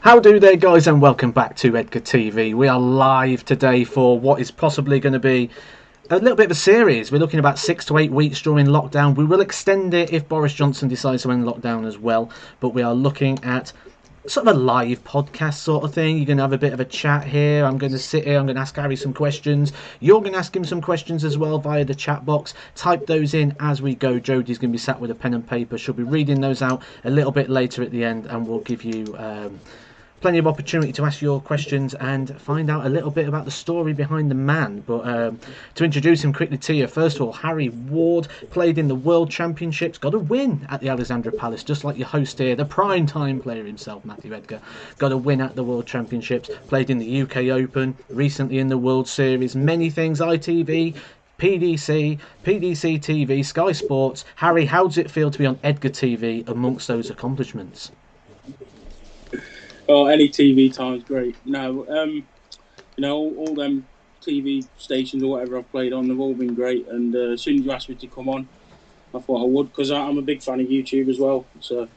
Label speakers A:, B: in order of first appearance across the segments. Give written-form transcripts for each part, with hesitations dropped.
A: How do there, guys, and welcome back to Edgar TV. We are live today for what is possibly going to be a little bit of a series. We're looking about 6 to 8 weeks during lockdown. We will extend it if Boris Johnson decides to end lockdown as well. But we are looking at sort of a live podcast sort of thing. You're going to have a bit of a chat here. I'm going to sit here. I'm going to ask Harry some questions. You're going to ask him some questions as well via the chat box. Type those in as we go. Jodie's going to be sat with a pen and paper. She'll be reading those out a little bit later at the end, and we'll give you plenty of opportunity to ask your questions and find out a little bit about the story behind the man. But to introduce him quickly to you, first of all, Harry Ward played in the World Championships, got a win at the Alexandra Palace, just like your host here, the prime time player himself, Matthew Edgar. Got a win at the World Championships, played in the UK Open, recently in the World Series, many things, ITV, PDC, PDC TV, Sky Sports. Harry, how does it feel to be on Edgar TV amongst those accomplishments?
B: Oh, any TV time's great. All them TV stations or whatever I've played on, they've all been great. And as soon as you asked me to come on, I thought I would, because I'm a big fan of YouTube as well. So,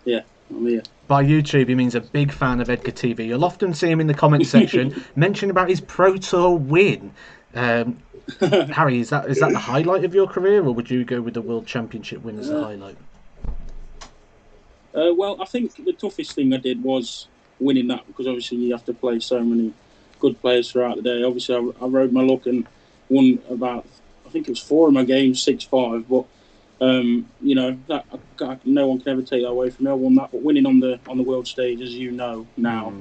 B: yeah, I'm here.
A: By YouTube, he means a big fan of Edgar TV. You'll often see him in the comment section mention about his Pro Tour win. Harry, is that the highlight of your career, or would you go with the World Championship win as the highlight?
B: Well, I think the toughest thing I did was winning that, because obviously you have to play so many good players throughout the day. Obviously, I rode my luck and won about, I think it was 4 of my games, 6-5. But that no one can ever take that away from me. I won that, but winning on the world stage, as you know now,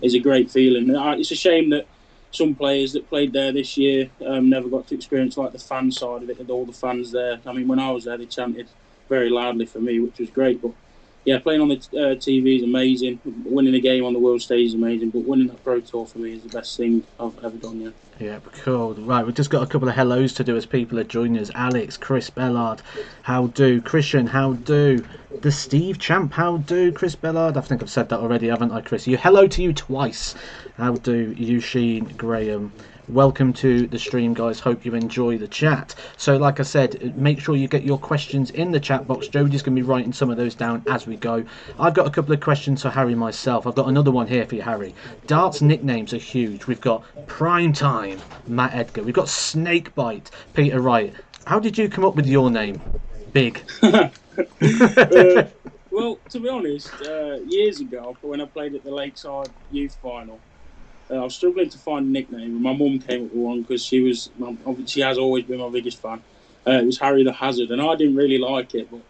B: is a great feeling. It's a shame that some players that played there this year never got to experience like the fan side of it, and all the fans there. I mean, when I was there, they chanted very loudly for me, which was great. But yeah, playing on the TV is amazing. Winning a game on the world stage is amazing. But winning that Pro Tour for me is the best thing I've ever done, yeah.
A: Yeah, cool. Right, we've just got a couple of hellos to do as people are joining us. Alex, Chris Bellard, how do? Christian, how do? The Steve Champ, how do? Chris Bellard, I think I've said that already, haven't I, Chris? Hello to you twice. How do? Eugene Graham. Welcome to the stream, guys. Hope you enjoy the chat. So like I said, make sure you get your questions in the chat box. Jodie's going to be writing some of those down as we go. I've got a couple of questions for Harry myself. I've got another one here for you, Harry. Darts nicknames are huge. We've got Prime Time, Matt Edgar. We've got Snakebite, Peter Wright. How did you come up with your name? Big.
B: Well, to be honest, years ago, when I played at the Lakeside Youth Final, I was struggling to find a nickname, and my mum came up with one because she has always been my biggest fan. It was Harry the Hazard, and I didn't really like it, but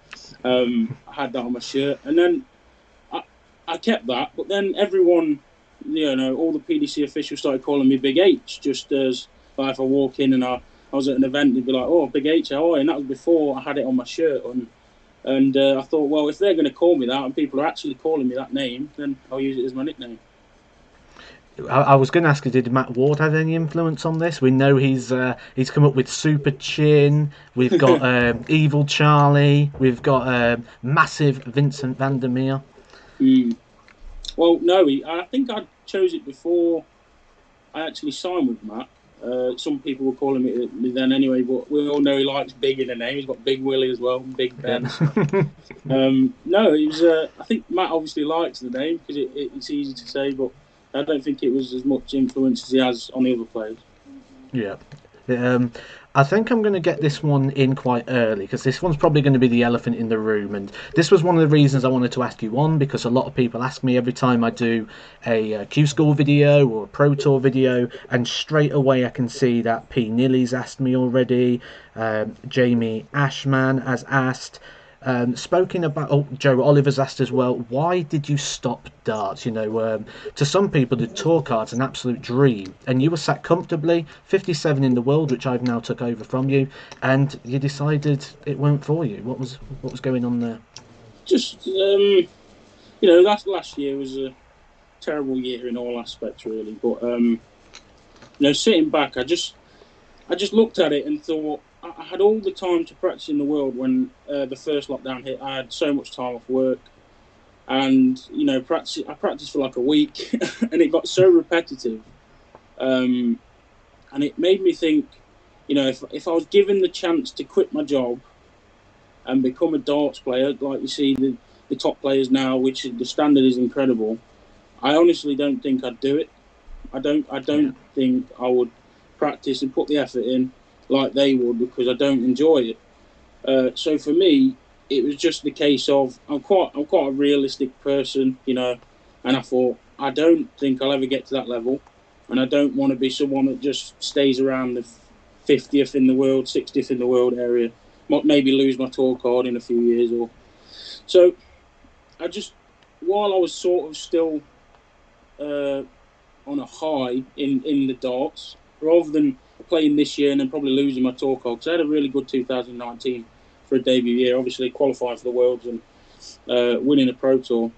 B: I had that on my shirt. And then I kept that, but then everyone, all the PDC officials started calling me Big H, just as like if I walk in and I was at an event, they'd be like, "Oh, Big H, how are you?" And that was before I had it on my shirt. And I thought, well, if they're going to call me that, and people are actually calling me that name, then I'll use it as my nickname.
A: I was going to ask you, did Matt Ward have any influence on this? We know he's come up with Super Chin. We've got Evil Charlie. We've got Massive Vincent Vandermeer.
B: Well, no, I think I chose it before I actually signed with Matt. Some people were calling me then anyway, but we all know he likes Big in the name. He's got Big Willie as well, Big Ben. No, it was. I think Matt obviously likes the name because it's easy to say, but I don't think it was as much influence as he has on the other players.
A: Yeah. I think I'm going to get this one in quite early, because this one's probably going to be the elephant in the room. And this was one of the reasons I wanted to ask you on, because a lot of people ask me every time I do a Q-School video or a Pro Tour video, and straight away I can see that P. Nilly's asked me already, Jamie Ashman has asked, spoken about, Joe Oliver's asked as well, why did you stop darts? To some people the tour card's an absolute dream, and you were sat comfortably 57 in the world, which I've now took over from you, and you decided it weren't for you. What was going on there?
B: Just last year was a terrible year in all aspects, really, but sitting back, I just looked at it and thought, I had all the time to practice in the world when the first lockdown hit. I had so much time off work, and I practiced for like a week, and it got so repetitive, and it made me think, if I was given the chance to quit my job and become a darts player, like you see the top players now, which the standard is incredible, I honestly don't think I'd do it. I don't think I would practice and put the effort in like they would, because I don't enjoy it. So for me, it was just the case of I'm quite a realistic person, you know, and I thought I don't think I'll ever get to that level, and I don't want to be someone that just stays around the 50th in the world, 60th in the world area. Maybe lose my tour card in a few years, or so. I just, while I was sort of still on a high in the darts, rather than playing this year and then probably losing my tour card, because I had a really good 2019 for a debut year, obviously qualifying for the Worlds and winning a Pro Tour.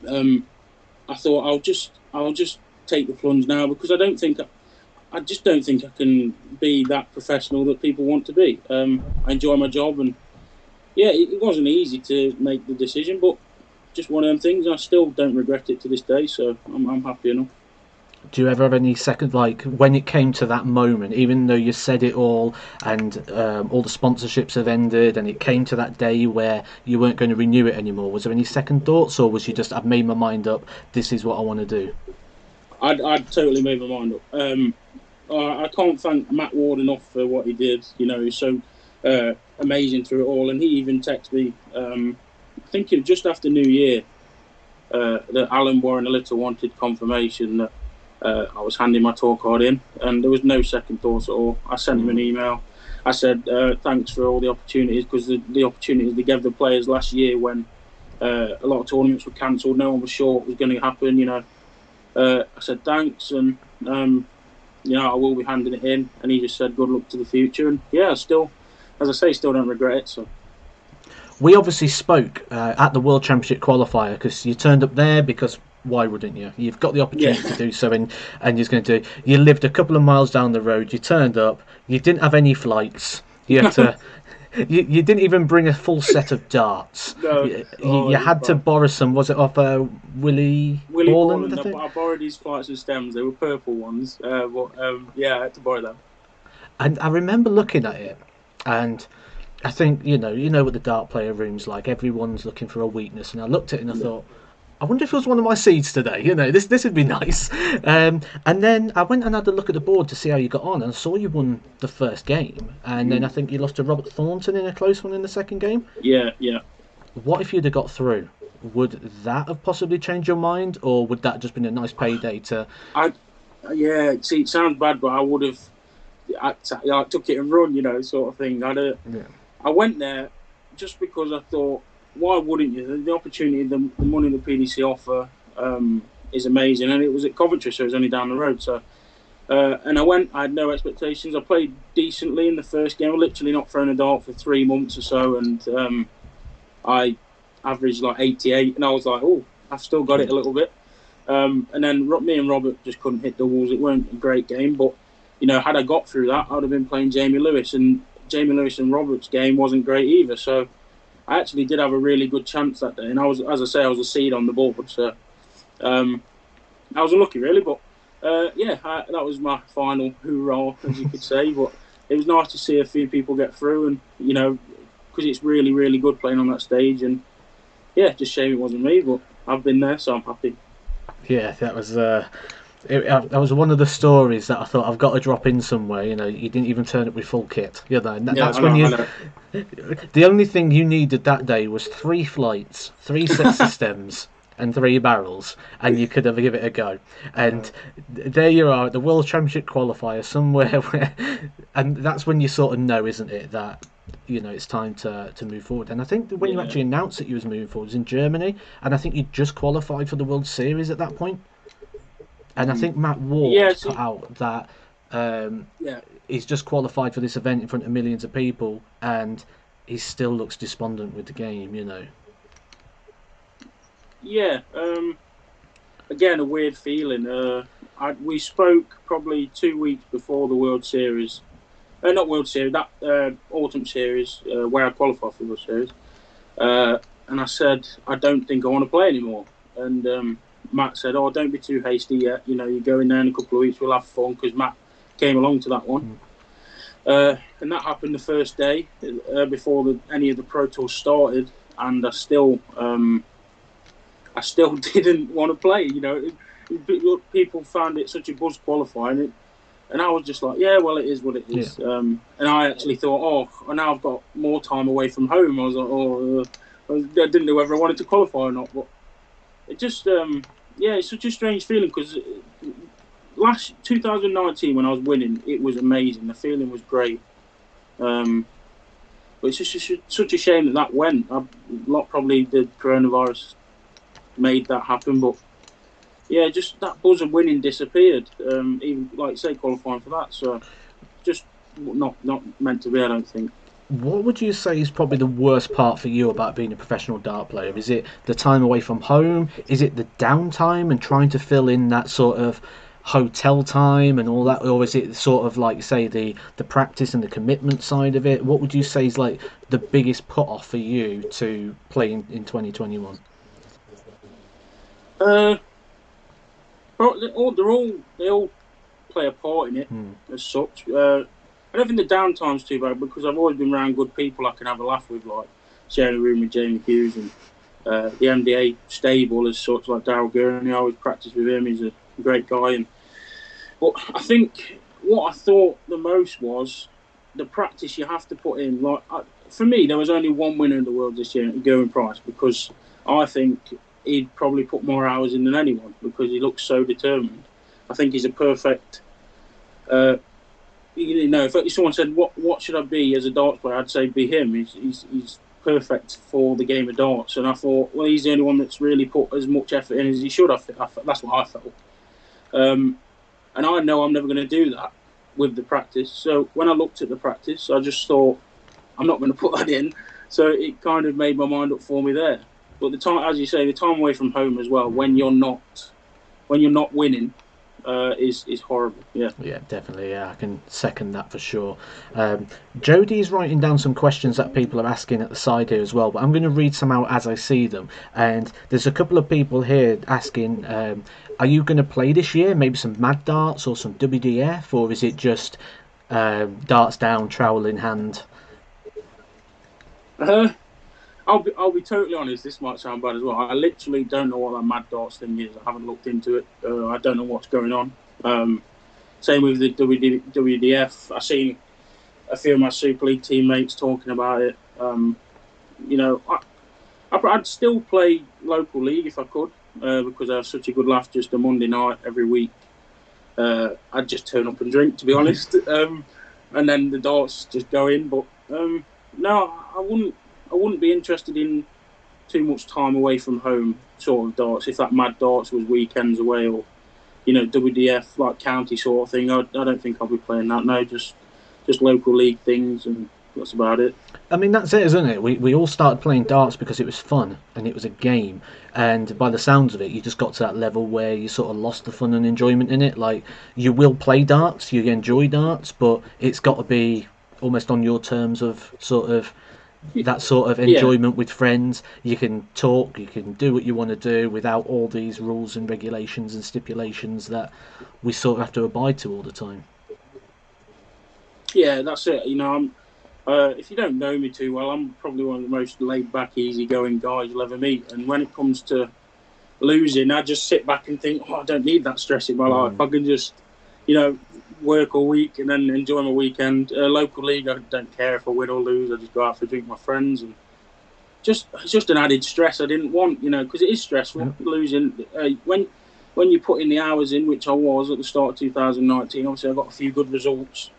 B: I thought I'll just take the plunge now, because I just don't think I can be that professional that people want to be. I enjoy my job, and yeah, it wasn't easy to make the decision, but just one of them things. I still don't regret it to this day, so I'm happy enough.
A: Do you ever have any second, like when it came to that moment, even though you said it all and all the sponsorships have ended, and it came to that day where you weren't going to renew it anymore? Was there any second thoughts, or was you just, I've made my mind up, this is what I want to do?
B: I'd totally made my mind up. I can't thank Matt Ward enough for what he did. You know, he's so amazing through it all, and he even texted me. I think it was just after New Year that Alan Warren a little wanted confirmation that I was handing my tour card in, and there was no second thoughts at all. I sent him an email. I said thanks for all the opportunities, because the opportunities they gave the players last year when a lot of tournaments were cancelled, no one was sure what was going to happen. You know, I said thanks, and you know, I will be handing it in. And he just said good luck to the future, and yeah, still, as I say, still don't regret it. So.
A: We obviously spoke at the World Championship qualifier, because you turned up there because why wouldn't you? You've got the opportunity to do so, and you're going to do. You lived a couple of miles down the road. You turned up. You didn't have any flights. You had to. You didn't even bring a full set of darts.
B: No.
A: You had to borrow some. Was it off Willie Borland?
B: I borrowed his flights and stems. They were purple ones. Yeah, I had to borrow them.
A: And I remember looking at it, and I think you know what the dart player room's like. Everyone's looking for a weakness, and I looked at it and I thought, I wonder if it was one of my seeds today. You know, this would be nice. And then I went and had a look at the board to see how you got on, and I saw you won the first game, and then I think you lost to Robert Thornton in a close one in the second game.
B: Yeah.
A: What if you'd have got through? Would that have possibly changed your mind, or would that just been a nice payday to?
B: See, it sounds bad, but I would have. I took it and run, you know, sort of thing. I went there just because I thought, why wouldn't you? The opportunity, the money the PDC offer is amazing, and it was at Coventry, so it was only down the road. So, and I went. I had no expectations. I played decently in the first game. I literally not thrown a dart for 3 months or so, and I averaged like 88, and I was like, oh, I've still got it a little bit. And then me and Robert just couldn't hit doubles. It weren't a great game, but you know, had I got through that, I would have been playing Jamie Lewis, and Jamie Lewis and Robert's game wasn't great either. So I actually did have a really good chance that day, and I was, as I say, I was a seed on the board. So I was unlucky, really, but that was my final hoorah, as you could say. But it was nice to see a few people get through, and you know, because it's really, really good playing on that stage. And yeah, just shame it wasn't me, but I've been there, so I'm happy.
A: Yeah, that was. That was one of the stories that I thought I've got to drop in somewhere. You know, you didn't even turn up with full kit. You know, that's when you. The only thing you needed that day was 3 flights, 3 sets of stems, and 3 barrels, and you could have given it a go. And there you are at the World Championship qualifier somewhere where, and that's when you sort of know, isn't it, that you know it's time to move forward. And I think when you actually announced that you was moving forward, it was in Germany, and I think you just qualified for the World Series at that point. And I think Matt Ward put out that he's just qualified for this event in front of millions of people, and he still looks despondent with the game, you know.
B: Yeah, again, a weird feeling. We spoke probably 2 weeks before the World Series. Not World Series, that Autumn Series, where I qualified for the World Series. And I said, I don't think I want to play anymore. And Matt said, oh, don't be too hasty yet. You know, you go in there in a couple of weeks, we'll have fun, because Matt came along to that one. And that happened the first day, before any of the Pro Tours started. And I still, I still didn't want to play. You know, people found it such a buzz qualifying, and I was just like, yeah, well, it is what it is.
A: Yeah.
B: And I actually thought, oh, now I've got more time away from home. I was like, oh, I didn't know whether I wanted to qualify or not. But it just, yeah, it's such a strange feeling because last 2019 when I was winning, it was amazing. The feeling was great. But it's just such a shame that went. Probably the coronavirus made that happen, but yeah, just that buzz of winning disappeared. Even like say qualifying for that, so just not meant to be. I don't think.
A: What would you say is probably the worst part for you about being a professional dart player? Is it the time away from home? Is it the downtime and trying to fill in that sort of hotel time and all that, or is it sort of like say the practice and the commitment side of it? What would you say is like the biggest put off for you to play in 2021?
B: They all play a part in it as such. I don't think the downtime's too bad because I've always been around good people I can have a laugh with, like sharing a room with Jamie Hughes and the MDA stable as such, like Darryl Gurney. I always practice with him. He's a great guy. But I think what I thought the most was the practice you have to put in. Like for me, there was only one winner in the world this year, Gerwyn Price, because I think he'd probably put more hours in than anyone because he looks so determined. I think he's a perfect. You know, if someone said what should I be as a darts player, I'd say be him. He's perfect for the game of darts, and I thought, well, he's the only one that's really put as much effort in as he should. That's what I felt, and I know I'm never going to do that with the practice. So when I looked at the practice, I just thought I'm not going to put that in. So it kind of made my mind up for me there. But the time, as you say, the time away from home as well, when you're not winning, is horrible. Yeah,
A: Definitely. Yeah, I can second that for sure. Jodie's writing down some questions that people are asking at the side here as well, but I'm going to read some out as I see them. And there's a couple of people here asking, are you going to play this year? Maybe some Mad Darts or some WDF, or is it just darts down, trowel in hand?
B: I'll be totally honest. This might sound bad as well. I literally don't know what that Mad Darts thing is. I haven't looked into it. I don't know what's going on. Same with the WDF. I've seen a few of my Super League teammates talking about it. You know, I'd still play local league if I could because I have such a good laugh just a Monday night every week. I'd just turn up and drink, to be honest, and then the darts just go in. But no, I wouldn't be interested in too much time away from home sort of darts. If that Mad Darts was weekends away or, you know, WDF like county sort of thing, I don't think I'll be playing that. No, just local league things, and that's about it.
A: I mean, that's it, isn't it? We all started playing darts because it was fun and it was a game. And by the sounds of it, you just got to that level where you sort of lost the fun and enjoyment in it. Like, you will play darts, you enjoy darts, but it's got to be almost on your terms of sort of that sort of enjoyment with friends. You can talk, you can do what you want to do without all these rules and regulations and stipulations that we sort of have to abide to all the time.
B: Yeah, that's it. You know, if you don't know me too well, I'm probably one of the most laid-back, easy-going guys you'll ever meet. And when it comes to losing, I just sit back and think, I don't need that stress in my life. I can just, you know, work all week and then enjoy my weekend. Local league, I don't care if I win or lose. I just go out for a drink with my friends, and it's just an added stress I didn't want, you know, because it is stressful losing. When you put in the hours in, which I was at the start of 2019, obviously I got a few good results.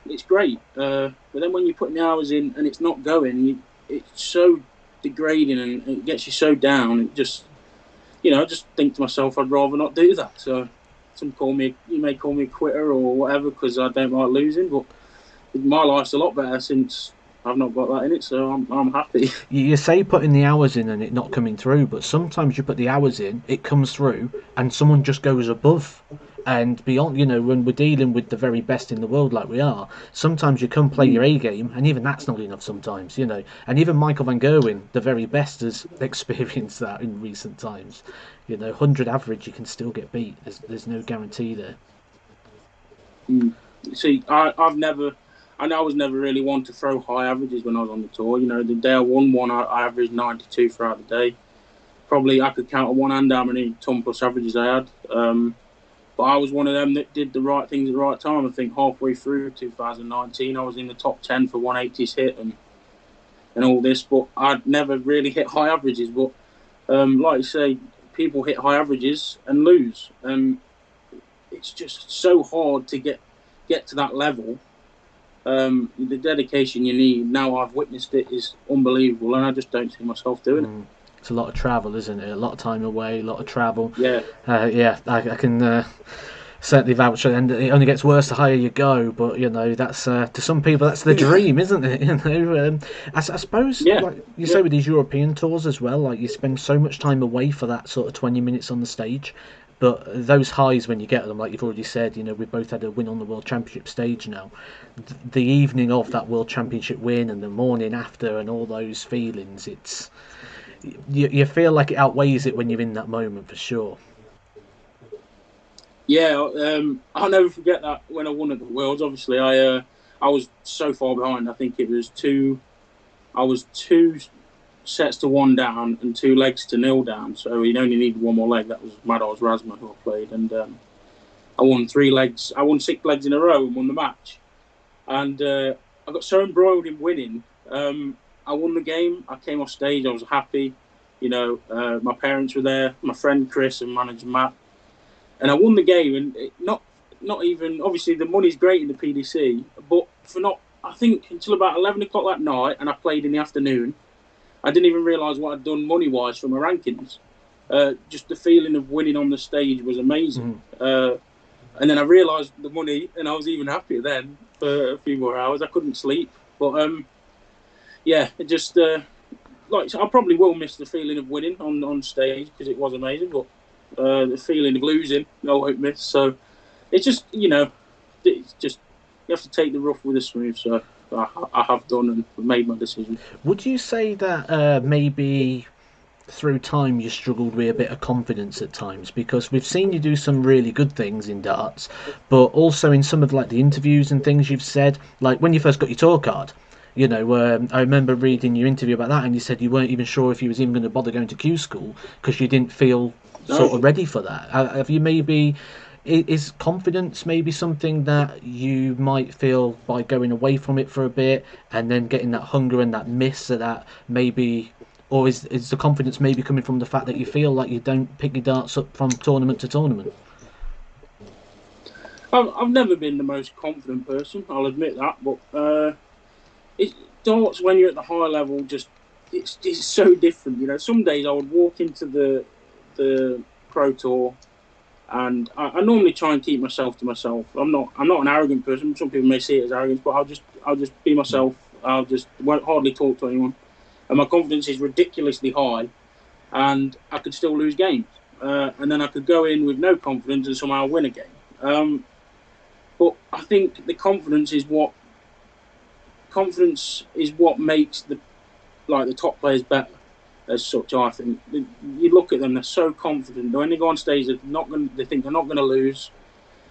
B: It's great, but then when you put in the hours in and it's not going, it's so degrading and it gets you so down. It just, you know, I just think to myself, I'd rather not do that. So you may call me a quitter or whatever because I don't like losing, but my life's a lot better since I've not got that in it, so I'm happy.
A: You say putting the hours in and it not coming through, but sometimes you put the hours in, it comes through, and someone just goes above and beyond. You know, when we're dealing with the very best in the world like we are, sometimes you come play your A game, and even that's not enough sometimes, you know. And even Michael van Gerwen, the very best, has experienced that in recent times. You know, 100 average, you can still get beat. There's no guarantee there.
B: See, I was never really one to throw high averages when I was on the tour. You know, the day I won one, I averaged 92 throughout the day. I could count on one hand how many ton plus averages I had. But I was one of them that did the right things at the right time. I think halfway through 2019, I was in the top 10 for 180s hit and all this, but I'd never really hit high averages. But like you say, people hit high averages and lose. It's just so hard to get to that level. The dedication you need, now I've witnessed it, is unbelievable, and I just don't see myself doing it.
A: It's a lot of travel, isn't it? A lot of time away, a lot of travel.
B: Yeah.
A: I can certainly vouch, and it only gets worse the higher you go. But that's to some people that's the dream, isn't it? I suppose, like you say with these European tours as well, like you spend so much time away for that sort of 20 minutes on the stage. But those highs when you get them, like you've already said, we've both had a win on the World Championship stage now. The evening of that World Championship win and the morning after and all those feelings, you feel like it outweighs it when you're in that moment for sure.
B: Yeah, I'll never forget that when I won at the Worlds. Obviously, I was so far behind. I think it was two sets to 1 down and 2 legs to 0 down. So he only needed one more leg. That was Mados Razma who I played, and I won 3 legs. I won 6 legs in a row and won the match. And I got so embroiled in winning. I won the game. I came off stage. I was happy. My parents were there. My friend Chris and manager Matt. And I won the game. And not even, obviously the money's great in the PDC, but I think until about 11 o'clock that night, and I played in the afternoon, I didn't even realise what I'd done money-wise for my rankings. Just the feeling of winning on the stage was amazing. And then I realised the money, and I was even happier then for a few more hours. I couldn't sleep. But, it just... I probably will miss the feeling of winning on stage because it was amazing, but the feeling of losing, I won't miss. So it's just, it's just you have to take the rough with the smooth. So I have done and made my decision.
A: Would you say that maybe through time you struggled with a bit of confidence at times? Because we've seen you do some really good things in darts, but also in some of the interviews and things you've said, like when you first got your tour card. I remember reading your interview about that, and you said you weren't even sure if you was even going to bother going to Q school because you didn't feel sort of ready for that. Have you maybe... Is confidence maybe something that you might feel by going away from it for a bit and then getting that hunger and that miss of that maybe... Or is the confidence maybe coming from the fact that you feel like you don't pick your darts up from tournament to tournament?
B: I've never been the most confident person, I'll admit that, but... darts, when you're at the high level, it's so different. Some days I would walk into the pro tour, and I normally try and keep myself to myself. I'm not an arrogant person. Some people may see it as arrogance, but I'll just be myself. Won't hardly talk to anyone, and my confidence is ridiculously high, and I could still lose games, and then I could go in with no confidence and somehow win a game. But I think the confidence is what makes the top players better as such. I think you look at them, they're so confident. When they go on stage, they think they're not going to lose.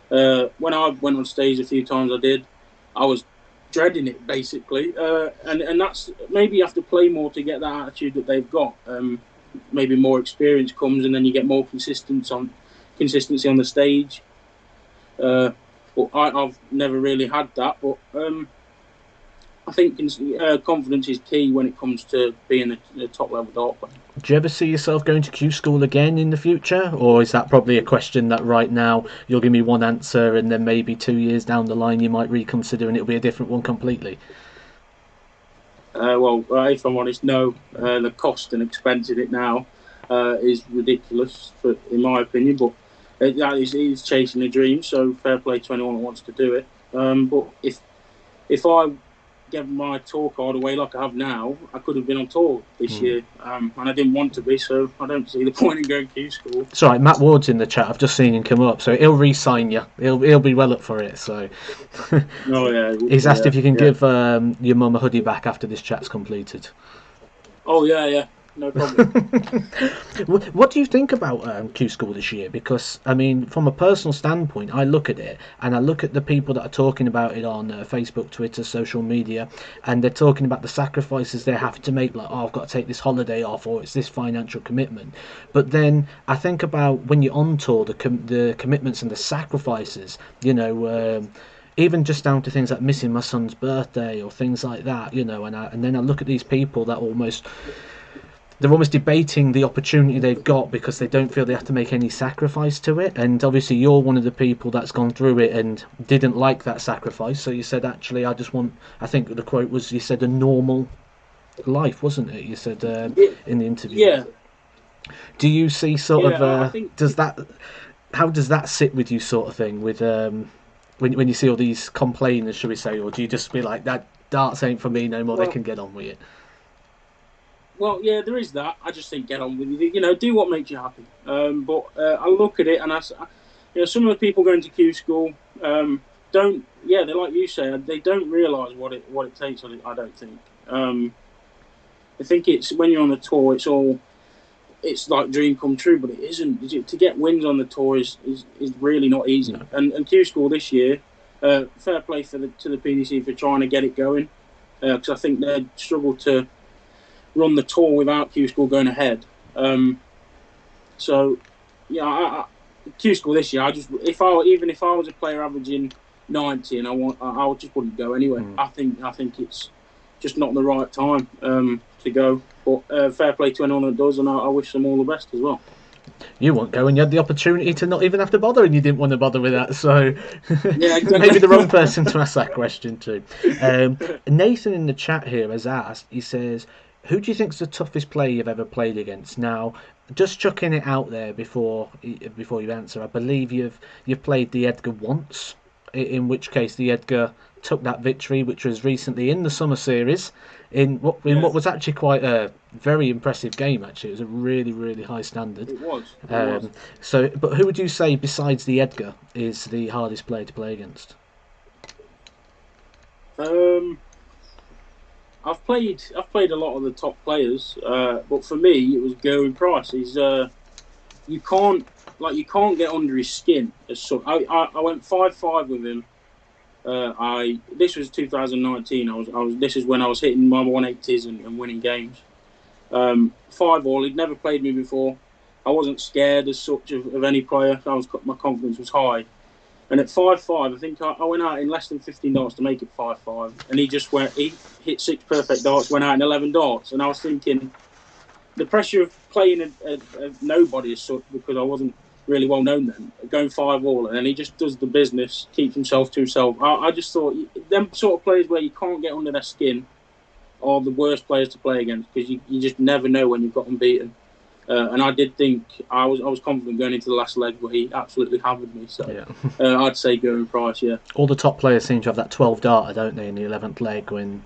B: When I went on stage a few times, I was dreading it basically, and that's maybe you have to play more to get that attitude that they've got. Maybe more experience comes, and then you get more consistency on the stage. But I've never really had that, but I think confidence is key when it comes to being a top-level dart player.
A: Do you ever see yourself going to Q school again in the future? Or is that probably a question that right now you'll give me one answer and then maybe 2 years down the line you might reconsider and it'll be a different one completely?
B: If I'm honest, no. The cost and expense of it now is ridiculous, in my opinion. But that is chasing a dream, so fair play to anyone who wants to do it. But if I gave my tour card away like I have now, I could have been on tour this year, and I didn't want to be, so I don't see the point in going Q school.
A: It's all right, Matt Ward's in the chat. I've just seen him come up, so he'll re-sign you. He'll be well up for it. So
B: oh yeah,
A: he's asked if you can give your mum a hoodie back after this chat's completed.
B: Oh yeah, no problem.
A: What do you think about Q School this year? Because I mean, from a personal standpoint, I look at it and I look at the people that are talking about it on Facebook, Twitter, social media, and they're talking about the sacrifices they have to make. Like, oh, I've got to take this holiday off, or it's this financial commitment. But then I think about when you're on tour, the commitments and the sacrifices. You know. Even just down to things like missing my son's birthday or things like that, you know, and then I look at these people that they're almost debating the opportunity they've got because they don't feel they have to make any sacrifice to it. And obviously you're one of the people that's gone through it and didn't like that sacrifice. So you said, actually, I think the quote was, you said a normal life, wasn't it? You said in the interview.
B: Yeah.
A: Do you see sort of,
B: I think,
A: how does that sit with you sort of thing with, when you see all these complainers, should we say, or do you just be like, that darts ain't for me no more, they can get on with it?
B: Well, yeah, there is that. I just think get on with it. You know, do what makes you happy. But I look at it and some of the people going to Q School they're like you say, they don't realise what it takes on it. I don't think. I think it's when you're on the tour, it's like dream come true, but it isn't. To get wins on the tour is really not easy. No. And Q School this year, fair play to the PDC for trying to get it going, because I think they struggled to run the tour without Q School going ahead. So yeah, Q School this year, if I was a player averaging 90 and I just wouldn't go anyway. I think it's just not the right time to go. But fair play to anyone that does, and I wish them all the best as well.
A: You won't go, and you had the opportunity to not even have to bother, and you didn't want to bother with that. So
B: yeah, exactly.
A: Maybe the wrong person to ask that question to. Nathan in the chat here has asked. He says, "Who do you think's the toughest player you've ever played against?" Now, just chucking it out there before you answer, I believe you've played the Edgar once. In which case, the Edgar took that victory, which was recently in the Summer Series, in what was actually quite a very impressive game. Actually, it was a really, really high standard.
B: It was.
A: So, but who would you say besides the Edgar is the hardest player to play against?
B: I've played a lot of the top players, but for me, it was Gerwin Price. He's you can't get under his skin as such. I went 5-5 with him. This was 2019. This is when I was hitting my 180s and winning games. 5-all. He'd never played me before. I wasn't scared as such of any player. My confidence was high. And at 5-5, I think I went out in less than 15 darts to make it 5-5. And he hit 6 perfect darts, went out in 11 darts. And I was thinking, the pressure of playing a nobody as such, because I wasn't really well known then, going 5-all, and then he just does the business, keeps himself to himself. I just thought, them sort of players where you can't get under their skin are the worst players to play against, because you just never know when you've got them beaten. And I did think I was confident going into the last leg, where he absolutely hammered me. So yeah. I'd say Gerwin Price. Yeah.
A: All the top players seem to have that 12 darter, don't they, in the 11th leg when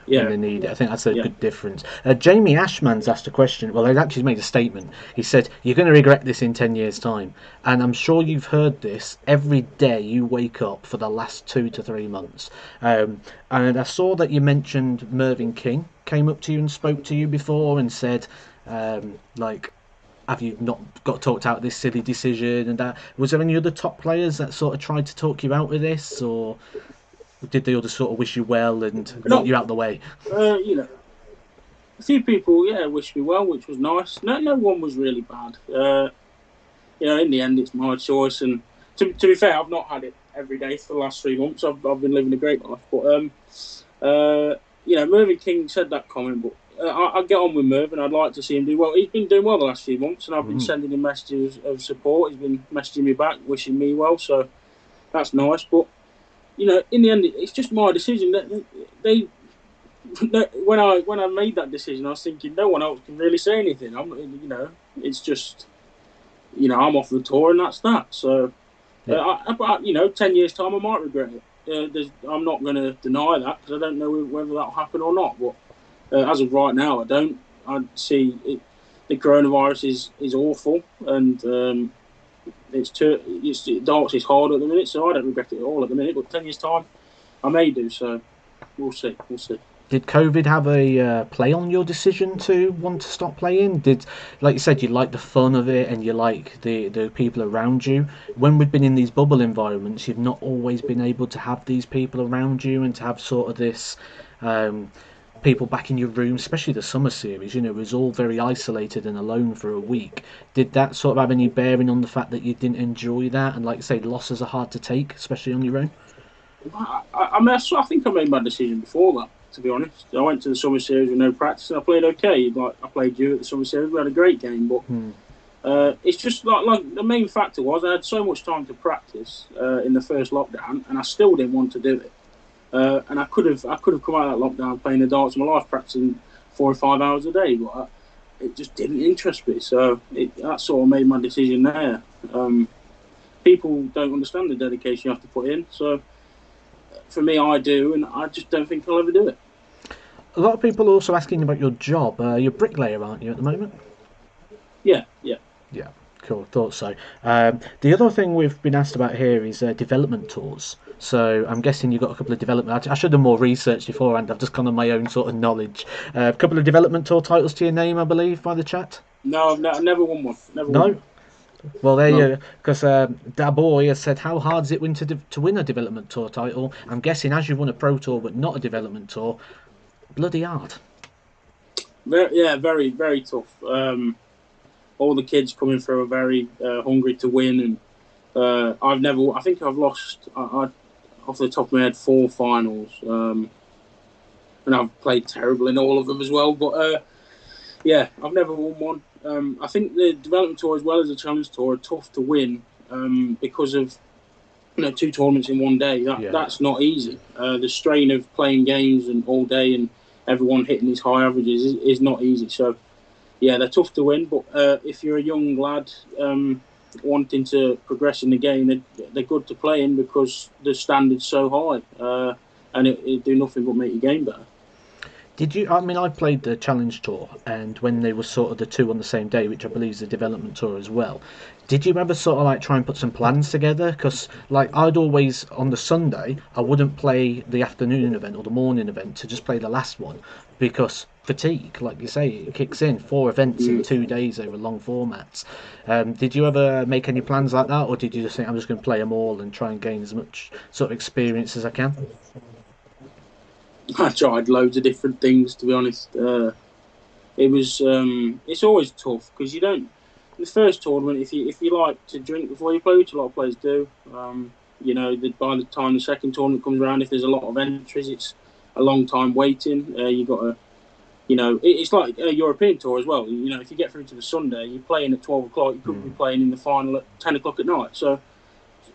A: they need it. I think that's a good difference. Jamie Ashman's asked a question. Well, he's actually made a statement. He said, "You're going to regret this in 10 years' time." And I'm sure you've heard this every day you wake up for the last 2 to 3 months. And I saw that you mentioned Mervyn King came up to you and spoke to you before and said, have you not got talked out of this silly decision and that? Was there any other top players that sort of tried to talk you out of this, or did they all just sort of wish you well and want you out the way?
B: A few people, wished me well, which was nice. No one was really bad. In the end, it's my choice. And to be fair, I've not had it every day for the last 3 months. I've been living a great life. But Mervyn King said that comment, but I get on with Merv, and I'd like to see him do well. He's been doing well the last few months, and I've been sending him messages of support. He's been messaging me back, wishing me well, so that's nice. But in the end, it's just my decision. When I made that decision, I was thinking no one else can really say anything. It's just I'm off the tour, and that's that. So, 10 years time, I might regret it. I'm not going to deny that, because I don't know whether that'll happen or not. But as of right now, I don't. I see it, the coronavirus is awful, and darts is hard at the minute, so I don't regret it at all at the minute. But 10 years time, I may do. So we'll see.
A: Did COVID have a play on your decision to want to stop playing? Did, like you said, you like the fun of it and you like the people around you. When we've been in these bubble environments, you've not always been able to have these people around you and to have sort of this um, people back in your room, especially the summer series. You know, it was all very isolated and alone for a week. Did that sort of have any bearing on the fact that you didn't enjoy that? And like you say, losses are hard to take, especially on your own.
B: I mean, I think I made my decision before that. To be honest, I went to the summer series with no practice, and I played okay. Like I played you at the summer series, we had a great game, but it's just like the main factor was I had so much time to practice in the first lockdown, and I still didn't want to do it. And I could have come out of that lockdown playing the darts of my life, practicing 4 or 5 hours a day, but it just didn't interest me. So that sort of made my decision there. People don't understand the dedication you have to put in, so. For me, I do, and I just don't think I'll ever do it.
A: A lot of people are also asking about your job. You're a bricklayer, aren't you, at the moment?
B: Yeah.
A: Yeah, cool. Thought so. The other thing we've been asked about here is development tours. So I'm guessing you've got a couple of development. I should have done more research beforehand. I've just gone on my own sort of knowledge. A couple of development tour titles to your name, I believe, by the chat.
B: No, I've never won one. Never
A: No.
B: won one.
A: Well, there you go. Because that boy has said, how hard is it to win a development tour title? I'm guessing as you've won a pro tour but not a development tour, bloody hard.
B: Very, very tough. All the kids coming through are very hungry to win, and I think I've lost, off the top of my head, 4 finals. And I've played terrible in all of them as well. But I've never won one. I think the development tour as well as the challenge tour are tough to win because of 2 tournaments in one day. That's not easy. The strain of playing games and all day and everyone hitting these high averages is not easy. So they're tough to win. But if you're a young lad wanting to progress in the game, they're good to play in because the standard's so high and it do nothing but make your game better.
A: Did you? I mean, I played the Challenge Tour, and when they were sort of the 2 on the same day, which I believe is the Development Tour as well. Did you ever sort of like try and put some plans together? Because like I'd always on the Sunday, I wouldn't play the afternoon event or the morning event to just play the last one because fatigue, like you say, it kicks in. 4 events in 2 days over long formats. Did you ever make any plans like that, or did you just think I'm just going to play them all and try and gain as much sort of experience as I can?
B: I tried loads of different things, to be honest. It's always tough because you don't. The first tournament, if you like to drink before you play, which a lot of players do, by the time the second tournament comes around, if there's a lot of entries, it's a long time waiting. You got to, it's like a European tour as well. If you get through to the Sunday, you're playing at 12 o'clock. You could be playing in the final at 10 o'clock at night. So,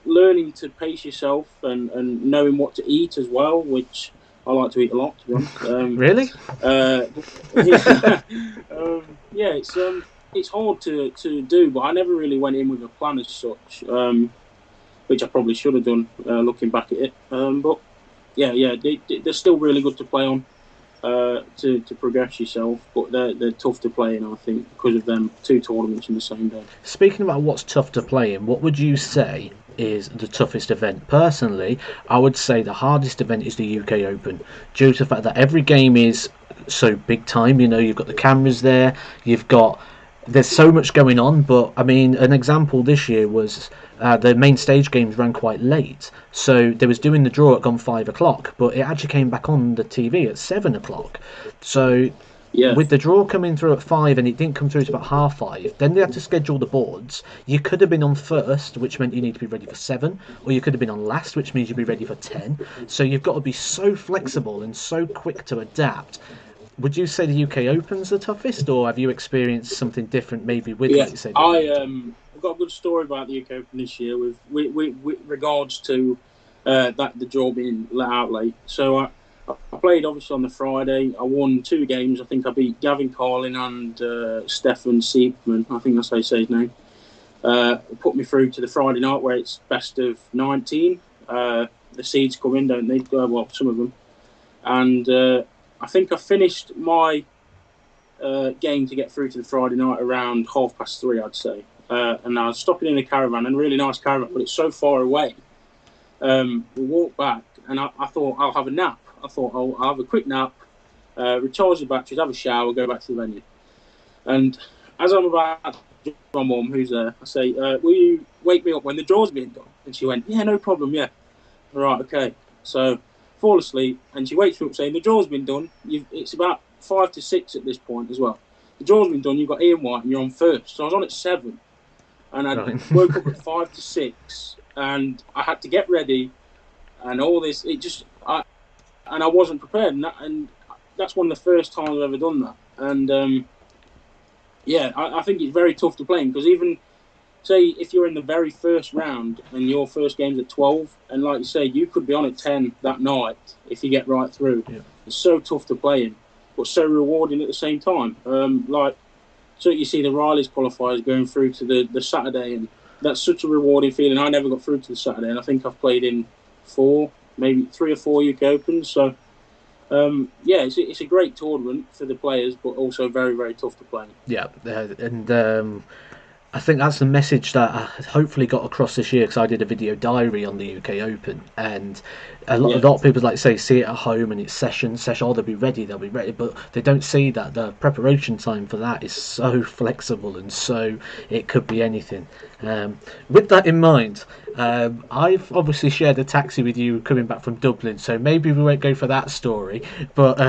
B: learning to pace yourself and knowing what to eat as well, which. I like to eat a lot, to be honest.
A: Really?
B: It's hard to do, but I never really went in with a plan as such, which I probably should have done looking back at it. But they're still really good to play on to progress yourself, but they're tough to play in, I think, because of them 2 tournaments in the same day.
A: Speaking about what's tough to play in, what would you say is the toughest event? Personally, I would say the hardest event is the UK Open, due to the fact that every game is so big time. You've got the cameras there, there's so much going on. But I mean, an example this year was the main stage games ran quite late, so they was doing the draw at 5 o'clock, but it actually came back on the TV at 7 o'clock. So with the draw coming through at 5 and it didn't come through to about 5:30, then they had to schedule the boards. You could have been on first, which meant you need to be ready for 7, or you could have been on last, which means you'd be ready for 10. So you've got to be so flexible and so quick to adapt. Would you say the UK Open's the toughest, or have you experienced something different maybe with like you said?
B: I've got a good story about the UK Open this year with regards to the draw being let out late. So I played obviously on the Friday. I won 2 games. I think I beat Gavin Carlin and Stefan Siepman. I think that's how you say his name. Put me through to the Friday night where it's best of 19. The seeds come in, don't they? Well, some of them. And I think I finished my game to get through to the Friday night around 3:30, I'd say. And I was stopping in a caravan, and a really nice caravan, but it's so far away. We walked back, and I thought I'll have a nap. I thought I'll have a quick nap, recharge the batteries, have a shower, go back to the venue. And as I'm about to join my mum, who's there, I say, will you wake me up when the draw's being done? And she went, yeah, no problem, yeah. Right, okay. So fall asleep, and she wakes me up saying, the draw's been done. It's about 5 to 6 at this point as well. The draw's been done, you've got Ian White, and you're on first. So I was on at 7, and I woke up at 5 to 6, and I had to get ready, and all this. And I wasn't prepared, and that's one of the first times I've ever done that. And yeah, I think it's very tough to play, because even say if you're in the very first round and your first game's at 12, and like you say, you could be on at 10 that night if you get right through. Yeah. It's so tough to play in, but so rewarding at the same time. So you see the Riley's qualifiers going through to the Saturday, and that's such a rewarding feeling. I never got through to the Saturday, and I think I've played in 4, maybe 3 or 4 UK Opens. So yeah, it's a great tournament for the players, but also very, very tough to play.
A: Yeah, and I think that's the message that I hopefully got across this year, because I did a video diary on the UK Open, and a lot of people, like say, see it at home and it's session, oh, they'll be ready, but they don't see that the preparation time for that is so flexible, and so it could be anything. With that in mind, I've obviously shared a taxi with you coming back from Dublin, so maybe we won't go for that story, but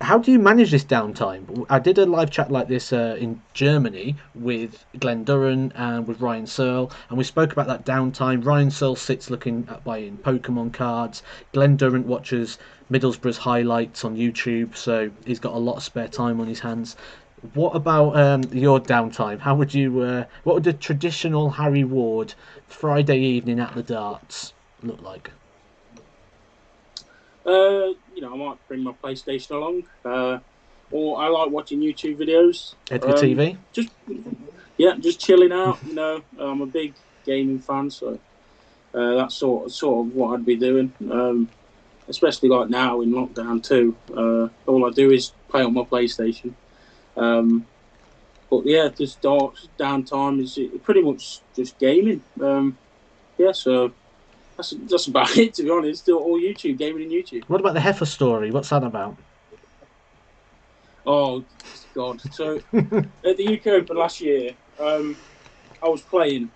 A: how do you manage this downtime? I did a live chat like this in Germany with Glenn Durran and with Ryan Searle, and we spoke about that downtime. Ryan Searle sits looking at buying Pokemon cards. Glenn Durran watches Middlesbrough's highlights on YouTube, so he's got a lot of spare time on his hands. What about your downtime? How would you? What would the traditional Harry Ward Friday evening at the darts look like?
B: I might bring my PlayStation along, or I like watching YouTube videos.
A: Edgar TV.
B: Just chilling out. I'm a big gaming fan, so that's sort of what I'd be doing. Especially like now in lockdown too. All I do is play on my PlayStation. But yeah, just darts downtime is pretty much just gaming. So. That's about it, to be honest. Still all YouTube, gaming and YouTube.
A: What about the heifer story? What's that about?
B: Oh, God. So, at the UK Open last year, I was playing,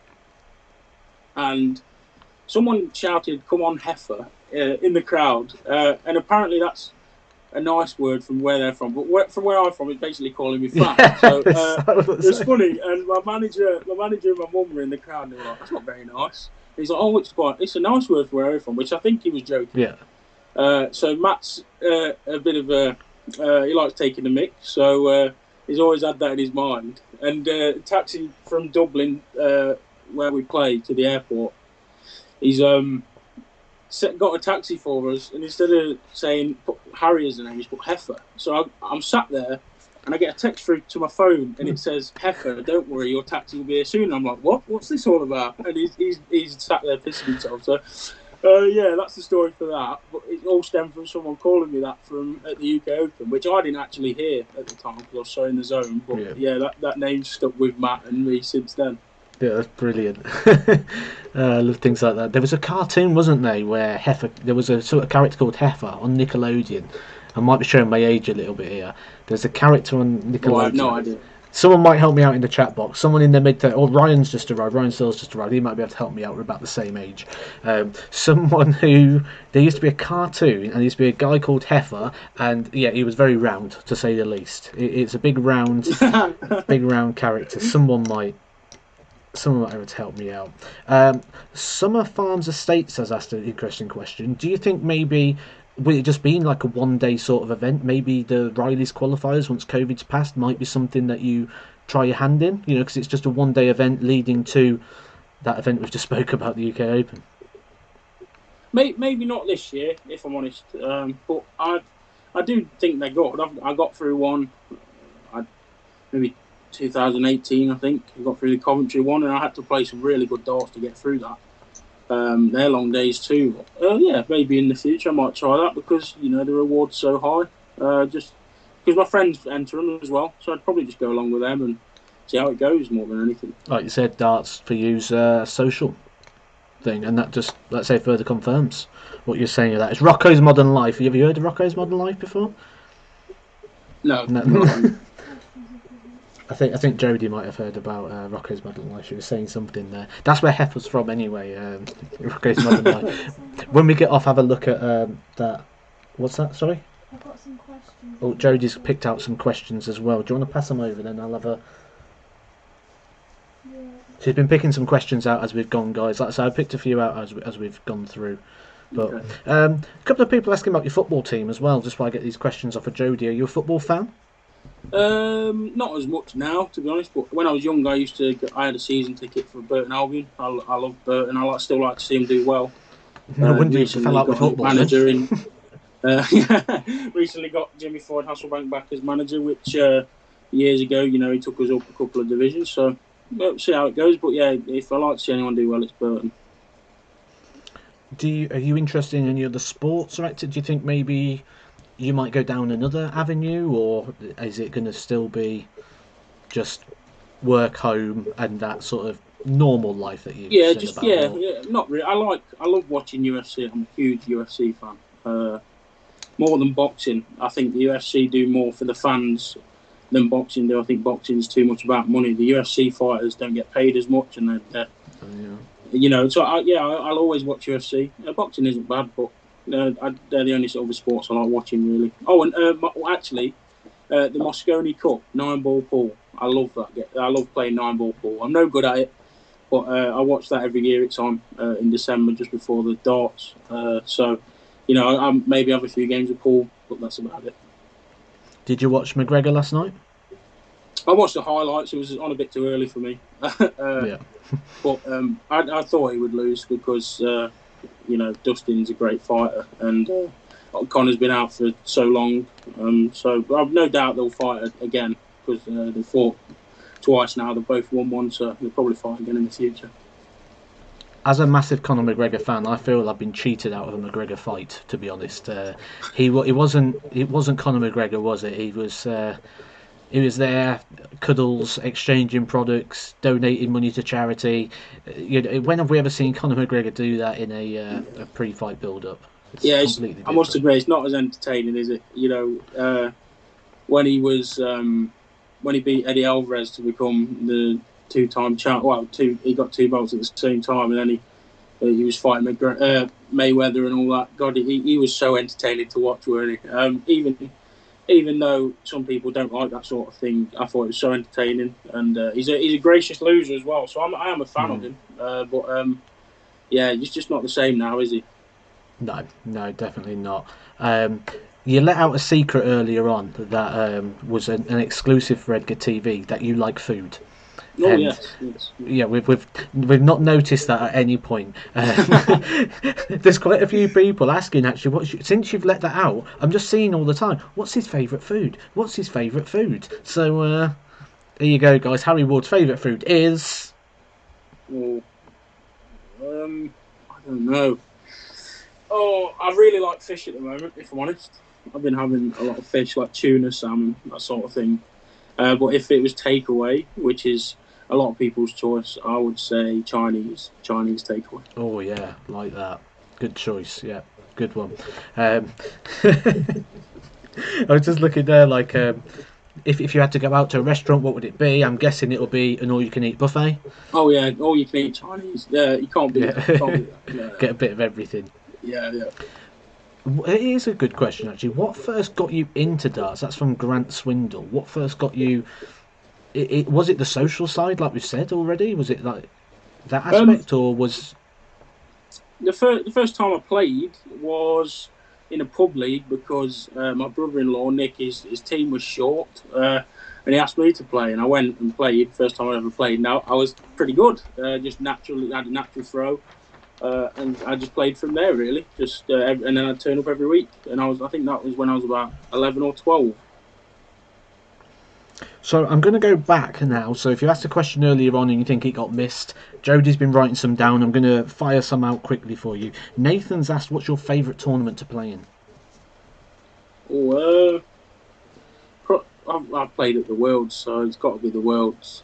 B: and someone shouted, "Come on, heifer," in the crowd. And apparently that's a nice word from where they're from. But from where I'm from, it's basically calling me fat. Yeah, so it was funny. And my manager and my mum were in the crowd, and they were like, "That's not very nice." He's like, "Oh, it's a nice word for where I'm from," which I think he was joking.
A: Yeah.
B: So Matt's a bit of a he likes taking the mick, so he's always had that in his mind. And taxi from Dublin, where we play, to the airport, he's got a taxi for us, and instead of saying put Harry as the name, he's put Heifer. So I'm sat there, and I get a text through to my phone, and it says, "Heifer, don't worry, your taxi will be here soon." And I'm like, "What? What's this all about?" And he's sat there pissing himself. So, yeah, that's the story for that. But it all stemmed from someone calling me that at the UK Open, which I didn't actually hear at the time because I was so in the zone. But yeah, that name stuck with Matt and me since then.
A: Yeah, that's brilliant. I love things like that. There was a cartoon, wasn't there, where there was a sort of character called Heifer on Nickelodeon. I might be showing my age a little bit here. There's a character on Nickelodeon.
B: Oh, I have no idea.
A: Someone might help me out in the chat box. Someone in the or Ryan's just arrived. Ryan Searle's just arrived. He might be able to help me out. We're about the same age. Someone who there used to be a cartoon, and there used to be a guy called Heifer, and yeah, he was very round, to say the least. It's a big round character. Someone might be able to help me out. Summer Farms Estates has asked an interesting question. Do you think maybe, with it just being like a one-day sort of event, maybe the Riley's qualifiers, once COVID's passed, might be something that you try your hand in? Because it's just a one-day event leading to that event we've just spoke about, the UK Open.
B: Maybe not this year, if I'm honest. But I do think they're good. I got through one, maybe 2018, I think. I got through the Coventry one, and I had to play some really good darts to get through that. They're long days too. Yeah, maybe in the future I might try that, because the reward's so high. Just because my friends enter them as well, so I'd probably just go along with them and see how it goes more than anything.
A: Like you said, darts for you's social. thing, and that just, let's say, further confirms what you're saying. That it's Rocco's Modern Life. Have you heard of Rocco's Modern Life before?
B: No.
A: I think Jodie might have heard about Rocco's Modern Life. She was saying something there. That's where Heifer's from, anyway. Rocco's Modern Life. When we get off, have a look at that. What's that? Sorry.
C: I've got some questions.
A: Oh, Jodie's picked out some questions as well. Do you want to pass them over? Then I'll have a.
C: Yeah.
A: She's been picking some questions out as we've gone, guys. Like I said, I picked a few out as we've gone through. But
B: Okay.
A: a couple of people asking about your football team as well. Just while I get these questions off of Jodie, are you a football fan?
B: Not as much now, to be honest. But when I was young, I had a season ticket for Burton Albion. I love Burton. Still like to see him do well.
A: No wonder you
B: Recently
A: fell out with
B: got a
A: football.
B: manager in. Recently got Jimmy Ford Hasselbank back as manager, which years ago, he took us up a couple of divisions. So we'll see how it goes. But yeah, if I like to see anyone do well, it's Burton.
A: Are you interested in any other sports, or do you think maybe you might go down another avenue, or is it going to still be just work, home, and that sort of normal life that you said about?
B: Yeah, not really. I love watching UFC. I'm a huge UFC fan. More than boxing. I think the UFC do more for the fans than boxing do. I think boxing's too much about money. The UFC fighters don't get paid as much, and so I'll always watch UFC. Boxing isn't bad, but they're the only sort of sports I like watching, really. Oh, and actually, the Moscone Cup 9-ball pool. I love that. I love playing 9-ball pool. I'm no good at it, but I watch that every year. It's on in December, just before the darts. So, I maybe have a few games of pool, but that's about it.
A: Did you watch McGregor last night?
B: I watched the highlights. It was on a bit too early for me.
A: Yeah.
B: But I thought he would lose because, Dustin's a great fighter and Connor's been out for so long. So I've no doubt they'll fight again because they fought twice now. They've both won one, so they'll probably fight again in the future.
A: As a massive Conor McGregor fan, I feel I've been cheated out of a McGregor fight. To be honest, it wasn't Conor McGregor, was it? He was there, cuddles, exchanging products, donating money to charity. When have we ever seen Conor McGregor do that in a pre-fight build-up?
B: I must agree, it's not as entertaining, is it? When he was when he beat Eddie Alvarez to become the two-time champ. Well, he got two belts at the same time, and then he was fighting Mayweather and all that. God, he was so entertaining to watch, weren't he? Even though some people don't like that sort of thing, I thought it was so entertaining, and he's a gracious loser as well. So I am a fan of him, but he's just not the same now, is he?
A: No, definitely not. You let out a secret earlier on that was an exclusive for Edgar TV, that you like food.
B: Oh,
A: And,
B: yes.
A: Yeah, we've not noticed that at any point. There's quite a few people asking, actually, since you've let that out, I'm just seeing all the time, what's his favourite food? What's his favourite food? So, there you go, guys. Harry Ward's favourite food is...
B: I don't know. Oh, I really like fish at the moment, if I'm honest. I've been having a lot of fish, like tuna, salmon, that sort of thing. But if it was takeaway, which is a lot of people's choice, I would say Chinese takeaway.
A: Oh, yeah, like that. Good choice, yeah. Good one. I was just looking there, like, if you had to go out to a restaurant, what would it be? I'm guessing it'll be an all-you-can-eat buffet.
B: Oh, yeah, all-you-can-eat Chinese. Yeah, you can't beat that. Yeah.
A: Get a bit of everything.
B: Yeah.
A: It is a good question, actually. What first got you into darts? That's from Grant Swindle. What first got you... Was it the social side, like we've said already? Was it like that aspect, or was...
B: The first time I played was in a pub league because my brother-in-law, Nick, his team was short, and he asked me to play, and I went and played. First time I ever played. Now, I was pretty good. Just naturally, had a natural throw. And I just played from there, really. And then I'd turn up every week. And I think that was when I was about 11 or 12.
A: So I'm going to go back now. So if you asked a question earlier on and you think it got missed, Jodie's been writing some down. I'm going to fire some out quickly for you. Nathan's asked, what's your favourite tournament to play in?
B: I've played at the Worlds, so it's got to be the Worlds.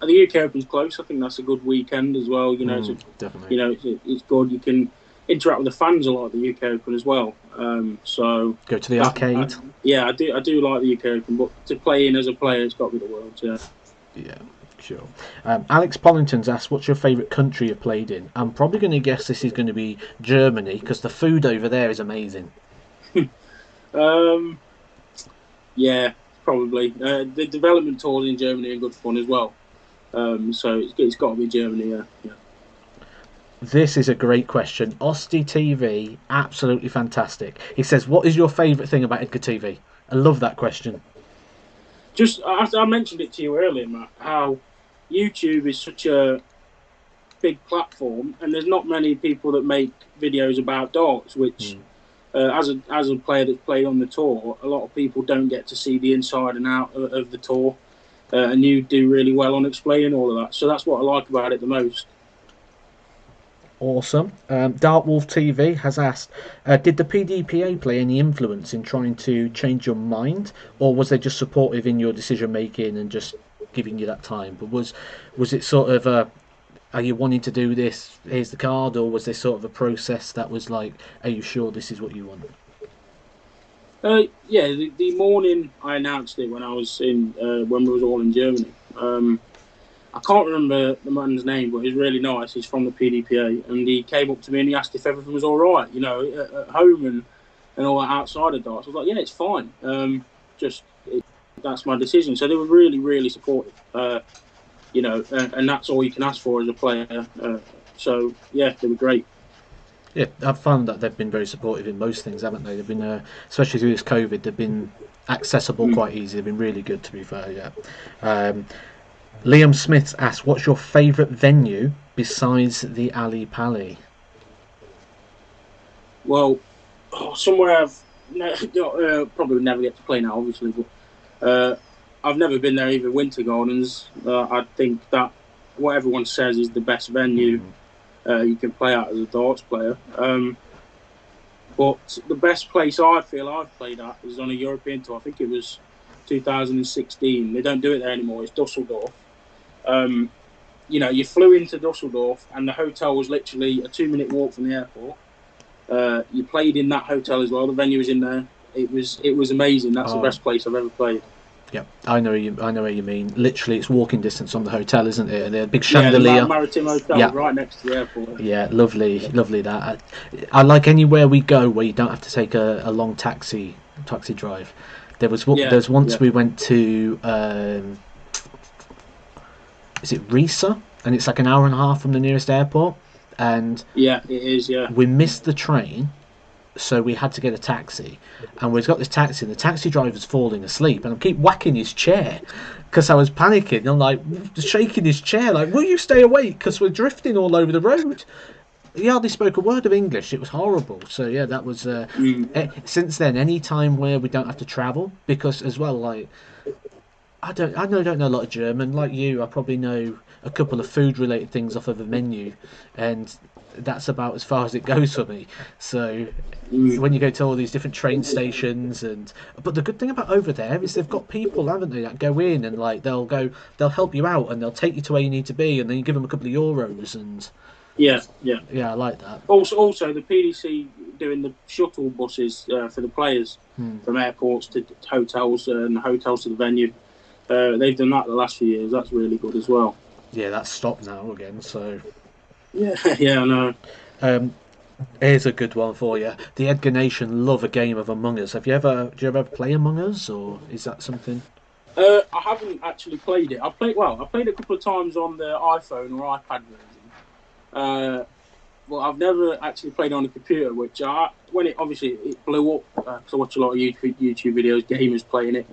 B: the UK Open's close. I think that's a good weekend as well. You know,
A: definitely.
B: You know, it's good. You can interact with the fans a lot at the UK Open as well. So
A: go to the arcade.
B: Yeah, I do like the UK Open, but to play in as a player, it's got to be the Worlds. Yeah.
A: Yeah, sure. Alex Pollington's asked, "What's your favourite country you've played in?" I'm probably going to guess this is going to be Germany because the food over there is amazing.
B: Yeah, probably. The development tours in Germany are good fun as well. So it's got to be Germany. Yeah.
A: This is a great question. Osty TV, absolutely fantastic. He says, "What is your favourite thing about Edgar TV?" I love that question.
B: Just, I mentioned it to you earlier, Matt, how YouTube is such a big platform, and there's not many people that make videos about darts, which, as a player that's played on the tour, a lot of people don't get to see the inside and out of the tour, and you do really well on explaining all of that. So that's what I like about it the most.
A: Awesome. Dartwolf TV has asked, did the PDPA play any influence in trying to change your mind, or was they just supportive in your decision making and just giving you that time? But was it sort of are you wanting to do this, here's the card, or was there sort of a process that was like, are you sure this is what you want?
B: Yeah, the morning I announced it when I was in when we was all in Germany. I can't remember the man's name, but he's really nice. He's from the PDPA, and he came up to me and he asked if everything was all right, you know, at home and all that outside of darts. I was like, yeah, it's fine. That's my decision. So they were really, really supportive, you know, and that's all you can ask for as a player. So yeah, they were great.
A: Yeah, I've found that they've been very supportive in most things, haven't they? They've been, especially through this COVID, they've been accessible quite easy. They've been really good, to be fair. Yeah. Liam Smith's asked, "What's your favourite venue besides the Ali Pali?"
B: Well, somewhere I've probably would never get to play now, obviously, but I've never been there either. Winter Gardens, I think that what everyone says is the best venue you can play at as a darts player. But the best place I feel I've played at is on a European tour. I think it was 2016. They don't do it there anymore. It's Dusseldorf. You know, you flew into Dusseldorf and the hotel was literally a 2-minute walk from the airport. You played in that hotel as well. The venue was in there. It was amazing. That's the best place I've ever played.
A: Yeah, I know where you mean. Literally, it's walking distance from the hotel, isn't it? And the big chandelier.
B: Yeah, the Maritime Hotel, right next to the airport.
A: Yeah, lovely. That I like anywhere we go where you don't have to take a long taxi drive. There's once we went to is it Riesa, and it's like an hour and a half from the nearest airport, and
B: yeah, it is. Yeah,
A: we missed the train. So we had to get a taxi, and we've got this taxi, and the taxi driver's falling asleep, and I keep whacking his chair because I was panicking. I'm like shaking his chair, like, "Will you stay awake? Because we're drifting all over the road." He hardly spoke a word of English. It was horrible. So yeah, that was. Since then, any time where we don't have to travel, because as well, like, I don't know a lot of German. Like you, I probably know a couple of food-related things off of the menu, and that's about as far as it goes for me. So when you go to all these different train stations, but the good thing about over there is they've got people, haven't they, that go in and like they'll help you out and they'll take you to where you need to be, and then you give them a couple of euros and yeah, I like that.
B: Also the PDC doing the shuttle buses for the players from airports to hotels and hotels to the venue. They've done that the last few years. That's really good as well.
A: Yeah, that's stopped now again. So
B: yeah, I know.
A: Here's a good one for you. The Edgar Nation love a game of Among Us. Do you ever play Among Us, or is that something?
B: I haven't actually played it. I played a couple of times on the iPhone or iPad version. Well, I've never actually played on a computer, which when it blew up, because I watch a lot of YouTube videos, gamers playing it.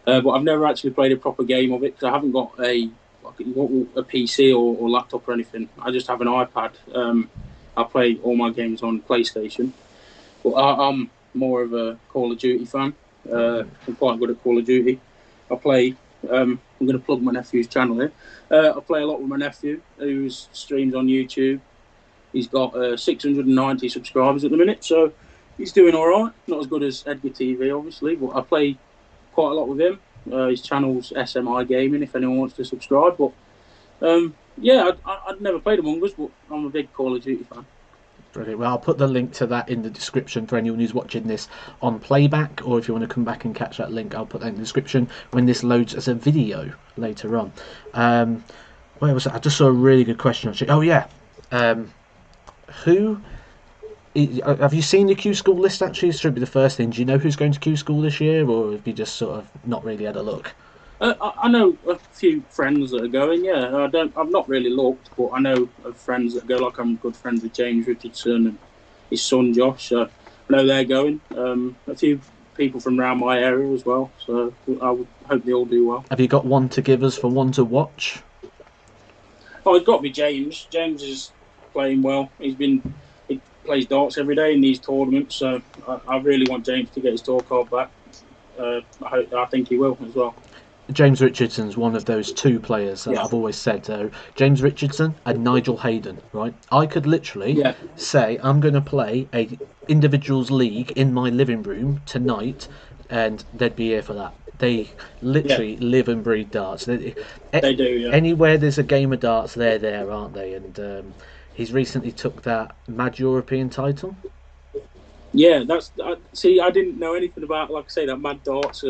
B: But I've never actually played a proper game of it because I haven't got a PC or laptop or anything. I just have an iPad. I play all my games on PlayStation. But I'm more of a Call of Duty fan. I'm quite good at Call of Duty. I play. I'm going to plug my nephew's channel here. I play a lot with my nephew, who streams on YouTube. He's got 690 subscribers at the minute, so he's doing all right. Not as good as Edgar TV, obviously, but I play quite a lot with him. His channel's SMI Gaming, if anyone wants to subscribe. But Yeah, I'd never played Among Us, but I'm a big Call of Duty fan.
A: Brilliant. Well, I'll put the link to that in the description for anyone who's watching this on playback, or if you want to come back and catch that link, I'll put that in the description when this loads as a video later on. Where was that? I just saw a really good question actually. Oh yeah, have you seen the Q School list actually? This should be the first thing. Do you know who's going to Q School this year, or have you just sort of not really had a look?
B: I know a few friends that are going. Yeah, I've not really looked, but I know of friends that go. Like I'm good friends with James Richardson and his son Josh. So I know they're going. A few people from around my area as well. So I would hope they all do well.
A: Have you got one to give us for one to watch?
B: Oh, it's got to be James. James is playing well. He plays darts every day in these tournaments. So I really want James to get his tour card back. I think he will as well.
A: James Richardson's one of those two players that I've always said. James Richardson and Nigel Hayden, right? I could literally say I'm going to play a individuals league in my living room tonight, and they'd be here for that. They literally live and breathe darts. They do. Yeah. Anywhere there's a game of darts, they're there, aren't they? And he's recently took that Mad European title.
B: Yeah, I didn't know anything about, like I say, that Mad Darts.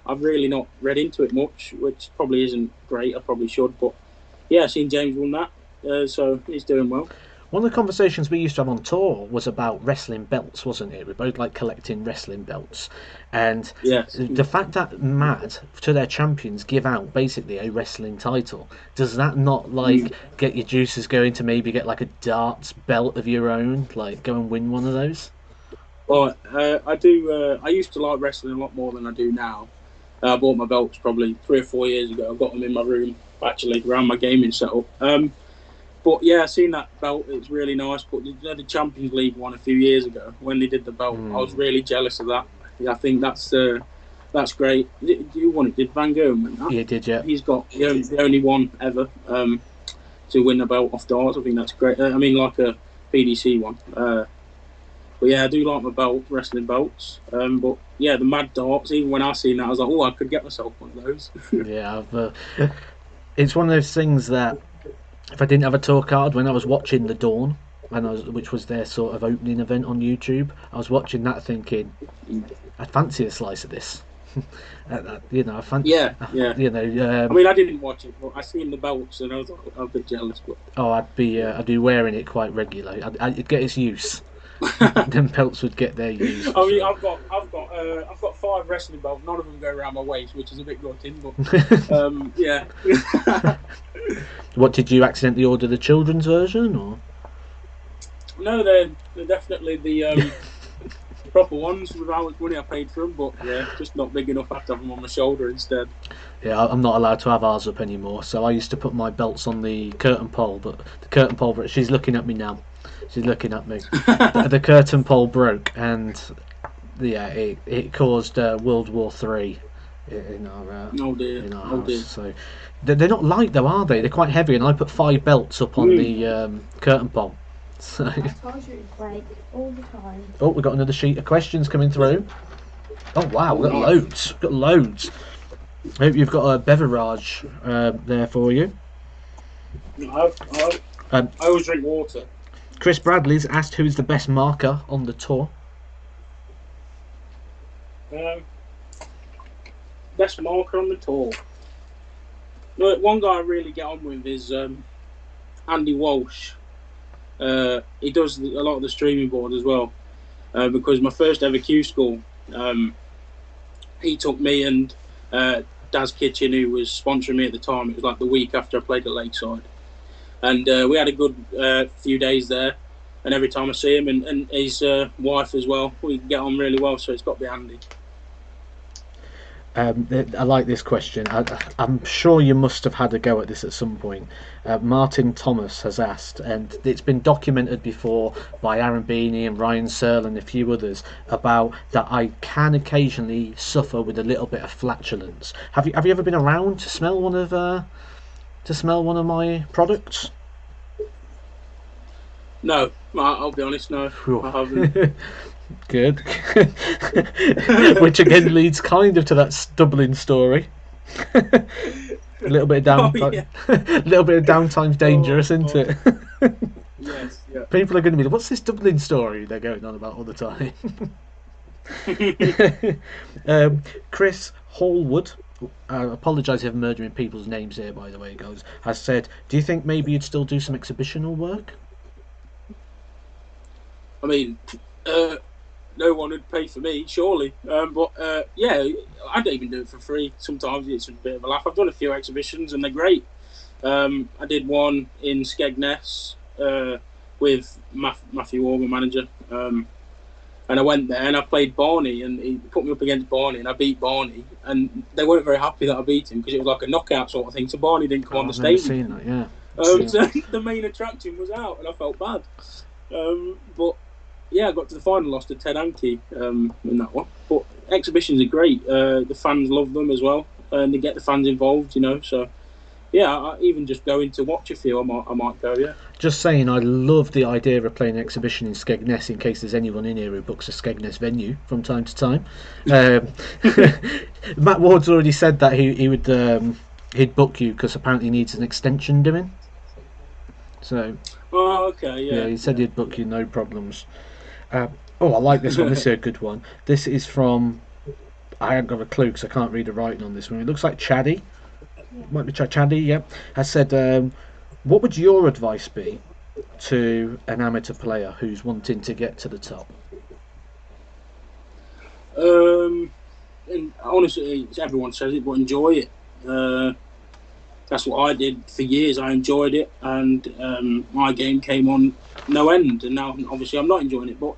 B: I've really not read into it much, which probably isn't great. I probably should, but yeah, I've seen James won that, so he's doing well.
A: One of the conversations we used to have on tour was about wrestling belts, wasn't it? We both like collecting wrestling belts, and the fact that Mad, to their champions, give out basically a wrestling title, does that not get your juices going to maybe get like a darts belt of your own, like go and win one of those?
B: Well, I do. I used to like wrestling a lot more than I do now. I bought my belts probably 3 or 4 years ago. I've got them in my room, actually, around my gaming setup. But yeah, I've seen that belt. It's really nice. But the Champions League one a few years ago, when they did the belt, I was really jealous of that. I think that's great. You won it, did Van Gogh win that?
A: Yeah, did, yeah.
B: He's got the only one ever to win a belt off darts. I think that's great. I mean, like a PDC one. But yeah, I do like my wrestling belts. But yeah, the Mad Darts, even when I seen that, I was like, oh, I could get myself one of those.
A: Yeah, it's one of those things that if I didn't have a tour card, when I was watching The Dawn, which was their sort of opening event on YouTube, I was watching that thinking, I'd fancy a slice of this. You know,
B: yeah.
A: You know,
B: I mean, I didn't watch it, but I seen the belts and I was a bit jealous. But
A: I'd be wearing it quite regularly. I'd get its use. Them belts would get their use.
B: I mean, I've got 5 wrestling belts. None of them go around my waist, which is a bit gutting. But yeah.
A: What, did you accidentally order the children's version, or?
B: No, they're definitely the proper ones with how much money I paid for them. But yeah, just not big enough. I have to have them on my shoulder instead. Yeah,
A: I'm not allowed to have ours up anymore. So I used to put my belts on the curtain pole, but the curtain pole. She's looking at me now. She's looking at me. The curtain pole broke, and it caused World War III in our house. So they're not light though, are they? They're quite heavy, and I put 5 belts up on the curtain pole. So.
C: I told you it's like all the time.
A: Oh, we've got another sheet of questions coming through. Oh wow, we've got loads. We've got loads. I hope you've got a beverage there for you.
B: I always drink water.
A: Chris Bradley's asked who is the best marker on the tour.
B: Best marker on the tour. One guy I really get on with is Andy Walsh. He does a lot of the streaming board as well. Because my first ever Q School, he took me and Daz Kitchen, who was sponsoring me at the time. It was like the week after I played at Lakeside. And we had a good few days there, and every time I see him and his wife as well, we get on really well. So it's got to be Andy.
A: I like this question. I'm sure you must have had a go at this at some point. Martin Thomas has asked, and it's been documented before by Aaron Beanie and Ryan Searle and a few others, about that I can occasionally suffer with a little bit of flatulence. Have you ever been around to smell one of my products?
B: No, I'll be honest, no. I haven't.
A: Good. Which again leads kind of to that Dublin story. A little bit of downtime. A little bit of downtime's dangerous, isn't it?
B: Yes, yeah.
A: People are going to be like, what's this Dublin story they're going on about all the time? Chris Hallwood, I apologise if I'm murdering people's names here, by the way, guys, has said, do you think maybe you'd still do some exhibitional work?
B: I mean, no one would pay for me, surely. But yeah, I don't even do it for free. Sometimes it's a bit of a laugh. I've done a few exhibitions and they're great. I did one in Skegness with Matthew Orban, manager. And I went there and I played Barney, and he put me up against Barney, and I beat Barney. And they weren't very happy that I beat him because it was like a knockout sort of thing. So Barney didn't come on the stage.
A: I've never seen that, yeah.
B: So the main attraction was out, and I felt bad. But yeah, I got to the final, lost to Ted Anke in that one. But exhibitions are great. The fans love them as well, and they get the fans involved, you know. So yeah, I even just going to watch a few, I might go. Yeah. Just
A: saying, I love the idea of playing an exhibition in Skegness. In case there's anyone in here who books a Skegness venue from time to time. Matt Ward's already said that he would he'd book you because apparently he needs an extension doing. So.
B: Oh, okay, yeah.
A: Yeah, he said he'd book you, no problems. I like this one. This is a good one. This is from. I haven't got a clue because I can't read the writing on this one. It looks like Chaddy. Might be Chaddy, yeah. Has said, what would your advice be to an amateur player who's wanting to get to the top?
B: And honestly, everyone says it, but enjoy it. That's what I did for years. I enjoyed it, and my game came on no end. And now, obviously, I'm not enjoying it. But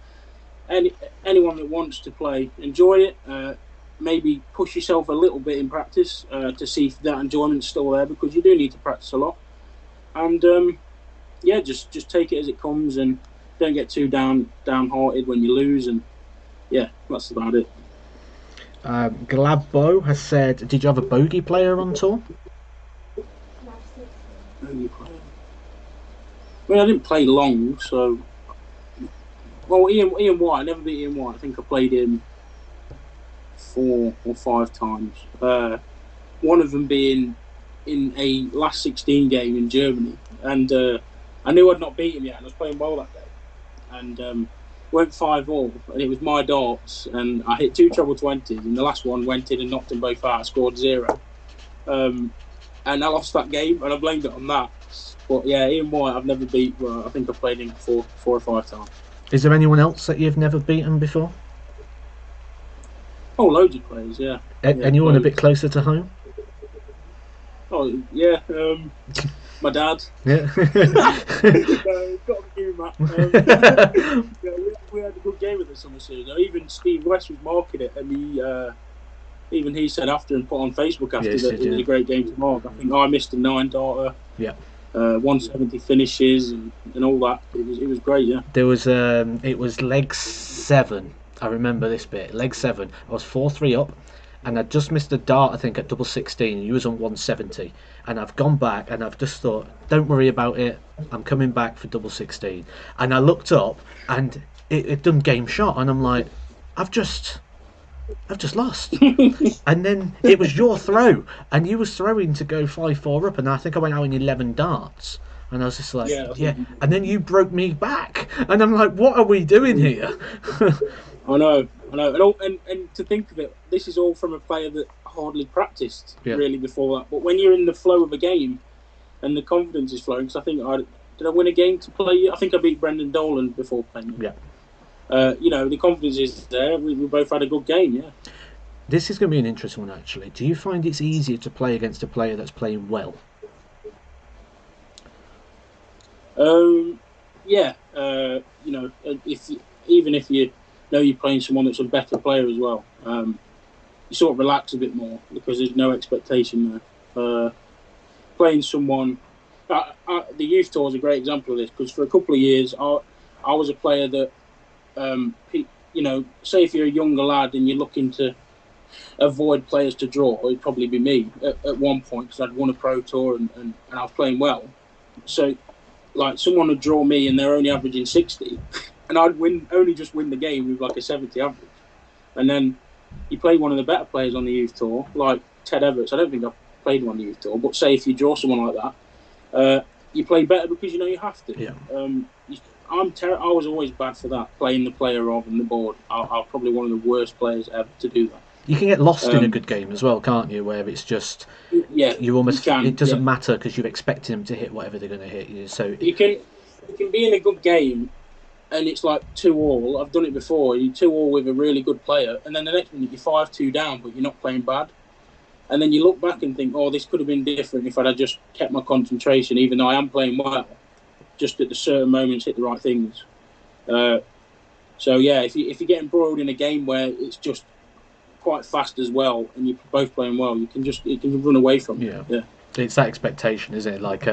B: anyone that wants to play, enjoy it. Maybe push yourself a little bit in practice to see if that enjoyment's still there, because you do need to practice a lot. And yeah, just take it as it comes, and don't get too downhearted when you lose. And yeah, that's about it.
A: Glabbo has said, did you have a bogey player on tour?
B: Bogey player. I mean, I didn't play long, so. Well, Ian White. I never beat Ian White. I think I played him 4 or 5 times. One of them being in a last 16 game in Germany, and I knew I'd not beat him yet, and I was playing well that day, and went 5-all, and it was my darts, and I hit 2 treble 20s, and the last one went in and knocked them both out. I scored 0, and I lost that game, and I blamed it on that. But yeah, Ian White I've never beat. Well, I think I played him 4 or 5 times.
A: Is there anyone else that you've never beaten before?
B: Oh, loads of players, yeah.
A: Anyone a bit closer to home?
B: Oh, yeah. My dad.
A: Yeah.
B: Got to give him that. We had a good game with the summer season. Even Steve West was marking it, and even he said after and put on Facebook after that it was a great game to mark. I think I missed a 9-darter.
A: Yeah.
B: 170 finishes and all that. It was great, yeah.
A: There was it was leg 7. I remember this bit. Leg 7. I was 4-3 up, and I just missed a dart, I think, at double 16, and you was on 170. And I've gone back, and I've just thought, don't worry about it. I'm coming back for double 16. And I looked up, and it done game shot, and I'm like, I've just lost. And then it was your throw, and you was throwing to go 5-4 up, and I think I went out in 11 darts. And I was just like, yeah. And then you broke me back, and I'm like, what are we doing here?
B: I know. And to think of it, this is all from a player that hardly practiced really before that. But when you're in the flow of a game and the confidence is flowing, because I think did I win a game to play? I think I beat Brendan Dolan before playing.
A: Yeah.
B: The confidence is there. We both had a good game, yeah.
A: This is going to be an interesting one, actually. Do you find it's easier to play against a player that's playing well?
B: Yeah. If you know you're playing someone that's a better player as well, you sort of relax a bit more because there's no expectation there. Playing someone, the youth tour is a great example of this, because for a couple of years I was a player that, say if you're a younger lad and you're looking to avoid players to draw, it'd probably be me at one point, because I'd won a pro tour and I was playing well. So, like, someone would draw me and they're only averaging 60, and I'd only just win the game with like a 70 average. And then you play one of the better players on the youth tour, like Ted Everts. I don't think played one youth tour, but say if you draw someone like that, you play better because you know you have to.
A: Yeah.
B: I was always bad for that, playing the player rather than the board. I'm probably one of the worst players ever to do that.
A: You can get lost in a good game as well, can't you? Where it's just you almost it doesn't matter because you're expecting them to hit whatever they're going to hit you. So
B: you can be in a good game and it's like 2-2. I've done it before. You 2-2 with a really good player, and then the next minute you're 5-2 down, but you're not playing bad. And then you look back and think, oh, this could have been different if I'd have just kept my concentration, even though I am playing well. Just at the certain moments, hit the right things. So yeah, if you're getting embroiled in a game where it's just quite fast as well, and you're both playing well, you can run away from it. Yeah.
A: It's that expectation, isn't it? Like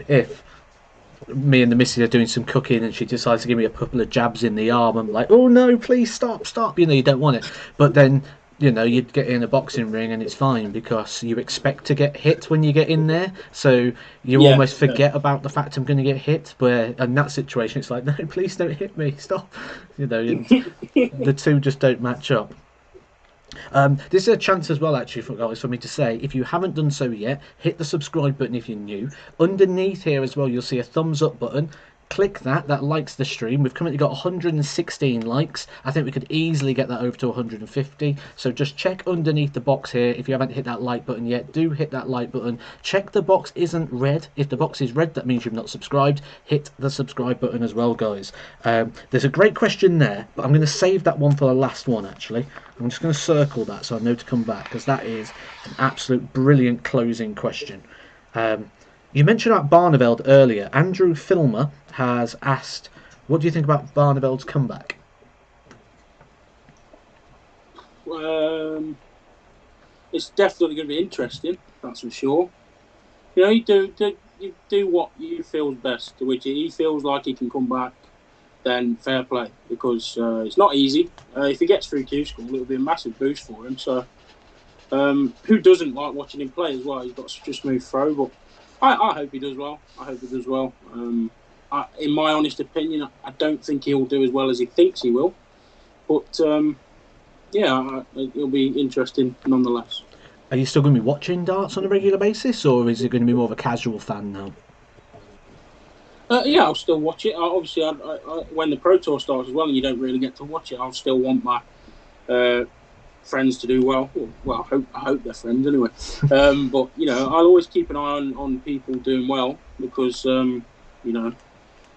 A: if me and the missus are doing some cooking and she decides to give me a couple of jabs in the arm, I'm like, oh no, please stop. You know, you don't want it. But then, you know, you'd get in a boxing ring and it's fine because you expect to get hit when you get in there. So you almost forget about the fact I'm going to get hit. Where in that situation, it's like, no, please don't hit me. Stop. You know, the two just don't match up. This is a chance as well, actually, for me to say, if you haven't done so yet, hit the subscribe button if you're new. Underneath here as well, you'll see a thumbs up button. Click that likes the stream. We've currently got 116 likes. I think we could easily get that over to 150. So just check underneath the box here. If you haven't hit that like button yet, do hit that like button. Check the box isn't red. If the box is red, that means you've not subscribed. Hit the subscribe button as well, guys. There's a great question there, but I'm going to save that one for the last one, actually. I'm just going to circle that so I know to come back, because that is an absolute brilliant closing question. You mentioned about Barnabas earlier. Andrew Filmer has asked, what do you think about Barnabas' comeback?
B: It's definitely going to be interesting, that's for sure. You know, you do what you feel best, to which he feels like he can come back, then fair play, because it's not easy. If he gets through Q School, it'll be a massive boost for him. So, who doesn't like watching him play as well? He's got such a smooth throw, but I hope he does well. In my honest opinion, I don't think he'll do as well as he thinks he will. But, it'll be interesting nonetheless.
A: Are you still going to be watching darts on a regular basis, or is it going to be more of a casual fan now?
B: I'll still watch it. Obviously, when the Pro Tour starts as well, and you don't really get to watch it, I'll still want my friends to do well. Well, I hope they're friends anyway. But you know, I'll always keep an eye on people doing well, because you know,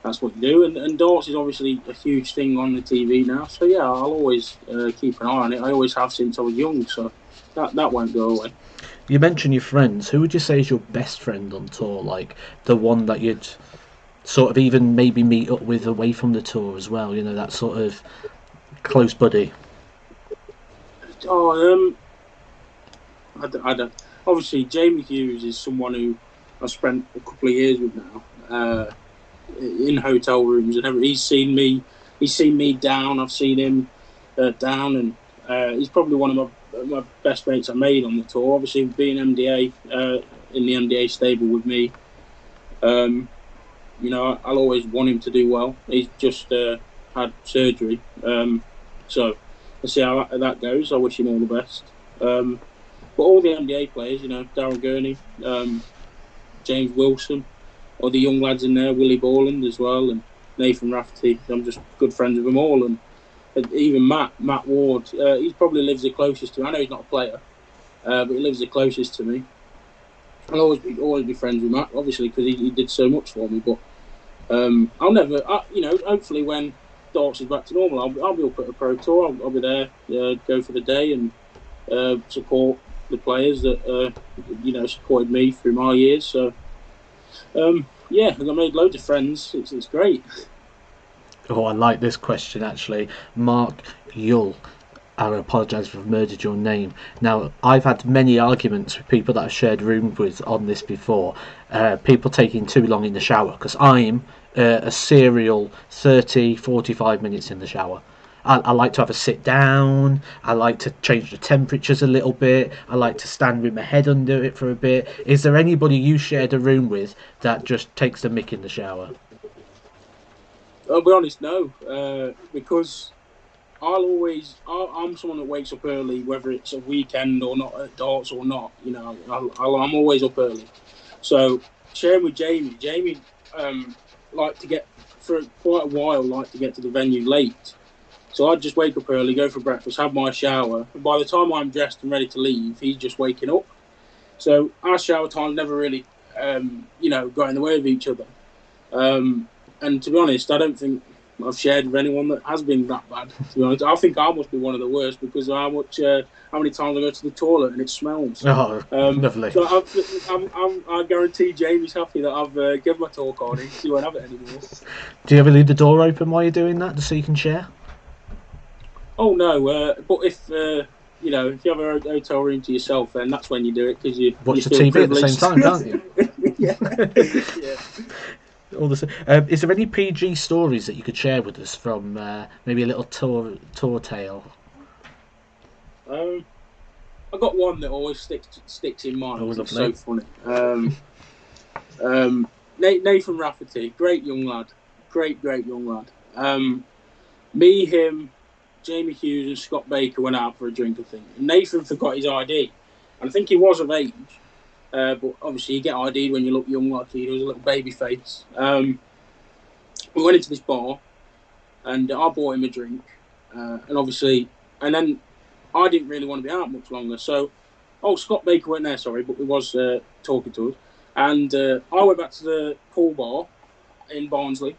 B: that's what you do. And darts is obviously a huge thing on the TV now. So yeah, I'll always keep an eye on it. I always have since I was young, so that won't go away.
A: You mentioned your friends. Who would you say is your best friend on tour? Like the one that you'd sort of even maybe meet up with away from the tour as well? You know, that sort of close buddy.
B: I don't. Obviously, Jamie Hughes is someone who I spent a couple of years with now, in hotel rooms and everything. He's seen me down. I've seen him down, and he's probably one of my best mates I made on the tour. Obviously, being MDA in the MDA stable with me, you know, I'll always want him to do well. He's just had surgery, so let's see how that goes. I wish him all the best. But all the MDA players, you know, Darryl Gurney, James Wilson, all the young lads in there, Willie Borland as well, and Nathan Rafferty. I'm just good friends with them all, and even Matt Ward. He probably lives the closest to me. I know he's not a player, but he lives the closest to me. I'll always be friends with Matt, obviously, because he did so much for me. But I'll never, you know, hopefully when darts is back to normal, I'll be up at a Pro Tour. I'll be there, go for the day and support the players that you know, supported me through my years. So yeah, I made loads of friends. It's great.
A: Oh, I like this question actually. Mark Yull. I apologise if I've murdered your name. Now, I've had many arguments with people that I've shared rooms with on this before. People taking too long in the shower, because I'm a serial 30-45 minutes in the shower. I like to have a sit down. I like to change the temperatures a little bit. I like to stand with my head under it for a bit. Is there anybody you shared a room with that just takes the mick in the shower?
B: I'll be honest, no, because I'm someone that wakes up early, whether it's a weekend or not, at darts or not. You know, I'm always up early. So sharing with Jamie liked to get for quite a while, liked to get to the venue late. So I'd just wake up early, go for breakfast, have my shower, and by the time I'm dressed and ready to leave, he's just waking up. So our shower time never really, got in the way of each other. And to be honest, I don't think I've shared with anyone that has been that bad. To be honest, I think I must be one of the worst because of how many times I go to the toilet and it smells.
A: Oh, lovely.
B: So I guarantee Jamie's happy that I've given my tour card in, so he won't have it anymore.
A: Do you ever leave the door open while you're doing that, just so you can share?
B: Oh no, but if you have a hotel room to yourself, then that's when you do it because you
A: watch the
B: feel
A: TV
B: privileged.
A: at the same time, can't you?
B: Yeah.
A: All the is there any PG stories that you could share with us from maybe a little tour tale?
B: I got one that always sticks in mind.
A: Oh,
B: it's so funny. Nathan Rafferty, great young lad. Me, him, Jamie Hughes and Scott Baker went out for a drink, I think. And Nathan forgot his ID. And I think he was of age. But obviously you get ID'd when you look young like he was, a little baby face. We went into this bar and I bought him a drink. And then I didn't really want to be out much longer. So, Scott Baker went there, sorry, but he was talking to us. And I went back to the pool bar in Barnsley.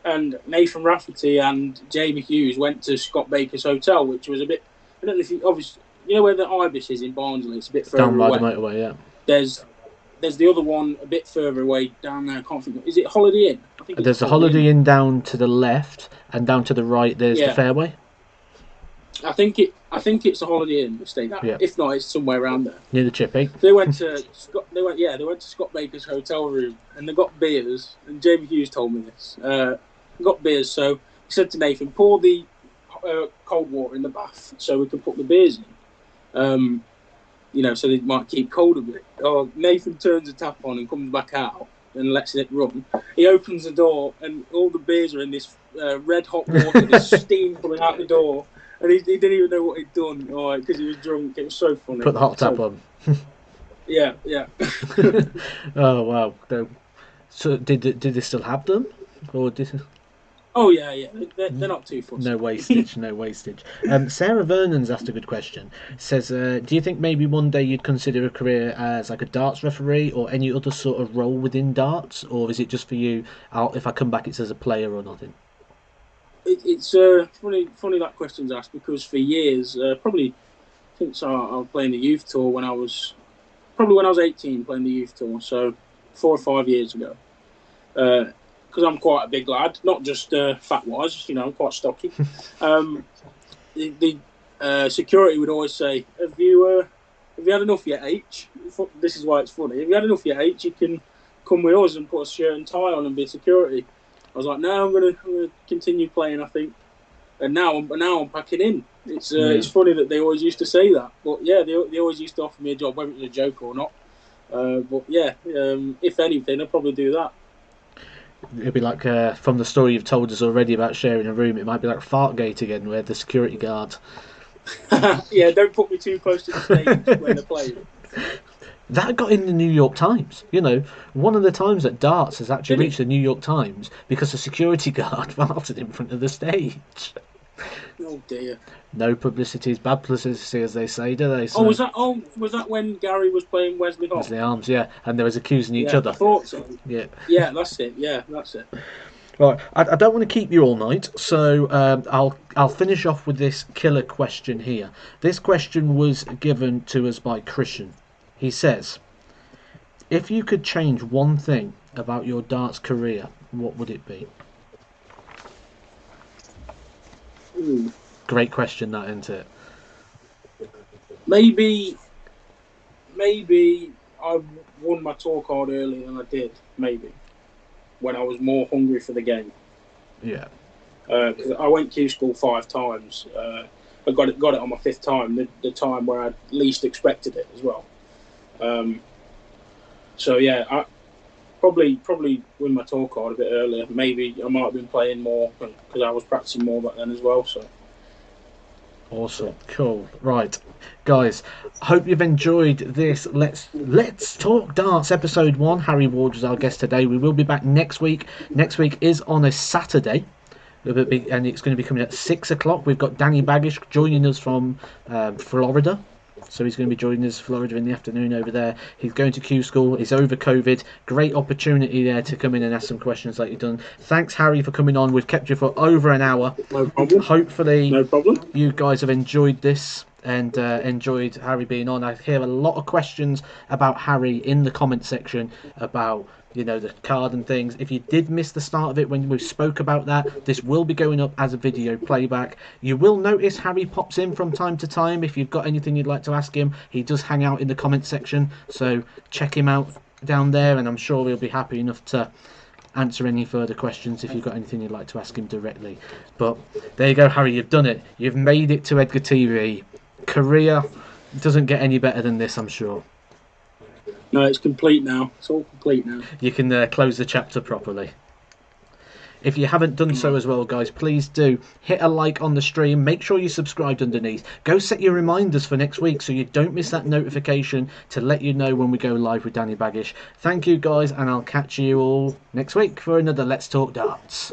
B: And Nathan Rafferty and Jamie Hughes went to Scott Baker's hotel, which was a bit... I don't know if you... Obviously, you know where the Ibis is in Barnsley? It's a bit further
A: down by
B: away.
A: the motorway, yeah.
B: There's the other one a bit further away down there. I can't think of... Is it Holiday Inn? I think
A: there's the Holiday Inn down to the left, and down to the right there's the Fairway.
B: I think it's the Holiday Inn estate.
A: Yeah.
B: If not, it's somewhere around there.
A: Near the Chippy.
B: They went to Scott Baker's hotel room and they got beers. And Jamie Hughes told me this. Got beers, so he said to Nathan, pour the cold water in the bath so we can put the beers in. So they might keep cold a bit. Nathan turns the tap on and comes back out and lets it run. He opens the door and all the beers are in this red hot water. There's steam coming out the door. And he didn't even know what he'd done, because he was drunk. It was so funny.
A: Put the hot tap on.
B: Yeah.
A: Oh wow! No. So did they still have them, or did?
B: Oh yeah. They're not too fussy.
A: No wastage. Sarah Vernon's asked a good question. Says, do you think maybe one day you'd consider a career as like a darts referee or any other sort of role within darts, or is it just for you? If I come back, it's as a player or nothing.
B: It's funny that question's asked because for years, probably since I was playing the youth tour when I was 18 playing the youth tour, so 4 or 5 years ago. Because I'm quite a big lad, not just fat-wise, I'm quite stocky. The security would always say, have you had enough yet, H? This is why it's funny. Have you had enough yet, H? You can come with us and put a shirt and tie on and be security. I was like, no, I'm gonna continue playing, I think. And now I'm packing in. It's funny that they always used to say that, but yeah, they always used to offer me a job, whether it was a joke or not. But yeah, if anything, I'd probably do that.
A: It'd be like from the story you've told us already about sharing a room. It might be like Fartgate again, where the security guard.
B: Yeah, don't put me too close to the stage when they're playing.
A: That got in the New York Times. One of the times that darts has actually reached the New York Times because a security guard farted in front of the stage.
B: Oh dear.
A: No publicity is bad publicity, as they say, do they? So,
B: was that when Gary was playing Wesley Arms?
A: Wesley Arms, yeah, and they was accusing each other.
B: I thought so.
A: Yeah.
B: Yeah, that's it. Yeah, that's it.
A: Right, I don't want to keep you all night, so I'll finish off with this killer question here. This question was given to us by Christian. He says, if you could change one thing about your darts career, what would it be?
B: Ooh.
A: Great question, that, isn't it?
B: Maybe I won my tour card earlier than I did, maybe, when I was more hungry for the game.
A: Yeah.
B: Because I went Q school 5 times. I got it on my 5th time, the time where I least expected it as well. So yeah, I probably win my tour card a bit earlier. Maybe I might have been playing more because I was practicing more back then as well. So
A: Awesome, cool. Right, guys, hope you've enjoyed this Let's Talk Darts episode 1. Harry Ward was our guest today. We will be back next week. Next week is on a Saturday. And it's going to be coming at 6 o'clock. We've got Danny Baggish joining us from Florida. So he's going to be joining us Florida in the afternoon over there. He's going to Q School. He's over COVID. Great opportunity there to come in and ask some questions like you've done. Thanks, Harry, for coming on. We've kept you for over an hour.
B: No problem.
A: Hopefully,
B: No problem.
A: you guys have enjoyed this and enjoyed Harry being on. I hear a lot of questions about Harry in the comment section about the card and things. If you did miss the start of it when we spoke about that, this will be going up as a video playback. You will notice Harry pops in from time to time. If you've got anything you'd like to ask him, he does hang out in the comment section, so check him out down there, and I'm sure he'll be happy enough to answer any further questions if you've got anything you'd like to ask him directly. But there you go, Harry, you've done it. You've made it to Edgar TV. Career doesn't get any better than this, I'm sure.
B: No, it's complete now. It's all complete now.
A: You can close the chapter properly. If you haven't done so as well, guys, please do hit a like on the stream. Make sure you subscribed underneath. Go set your reminders for next week so you don't miss that notification to let you know when we go live with Danny Baggish. Thank you, guys, and I'll catch you all next week for another Let's Talk Darts.